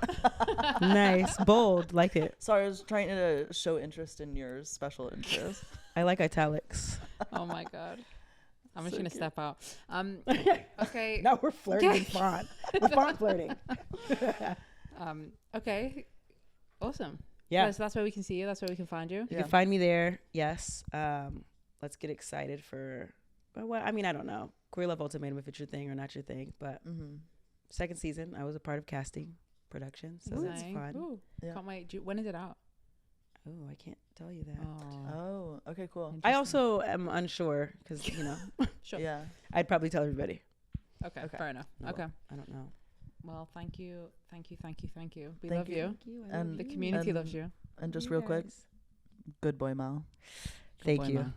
huh? Nice, bold, like it. Sorry, I was trying to show interest in your special interest. I like italics. Oh my god. I'm just So gonna cute. step out. Okay. Now we're flirting Okay. in font. We're font flirting. Okay. Awesome. Yeah. So that's where we can see you. That's where we can find you. You Yeah. can find me there. Yes. Let's get excited for what I mean, I don't know. Queer Love Ultimatum, if it's your thing or not your thing. But second season, I was a part of casting production. So it's Exciting. fun. Ooh, Yeah. Can't wait. When is it out? Oh, I can't tell you that. Oh. Oh, okay, cool. I also am unsure because, Sure. Yeah. I'd probably tell everybody. Okay. Okay. Fair enough. No, Okay. I don't know. Well, thank you. Thank you. Thank you. Thank you. We Thank love you. you. Thank you. I And love The you. community And- loves you. And just You real quick, guys. good boy, Mal. Thank boy, you. man.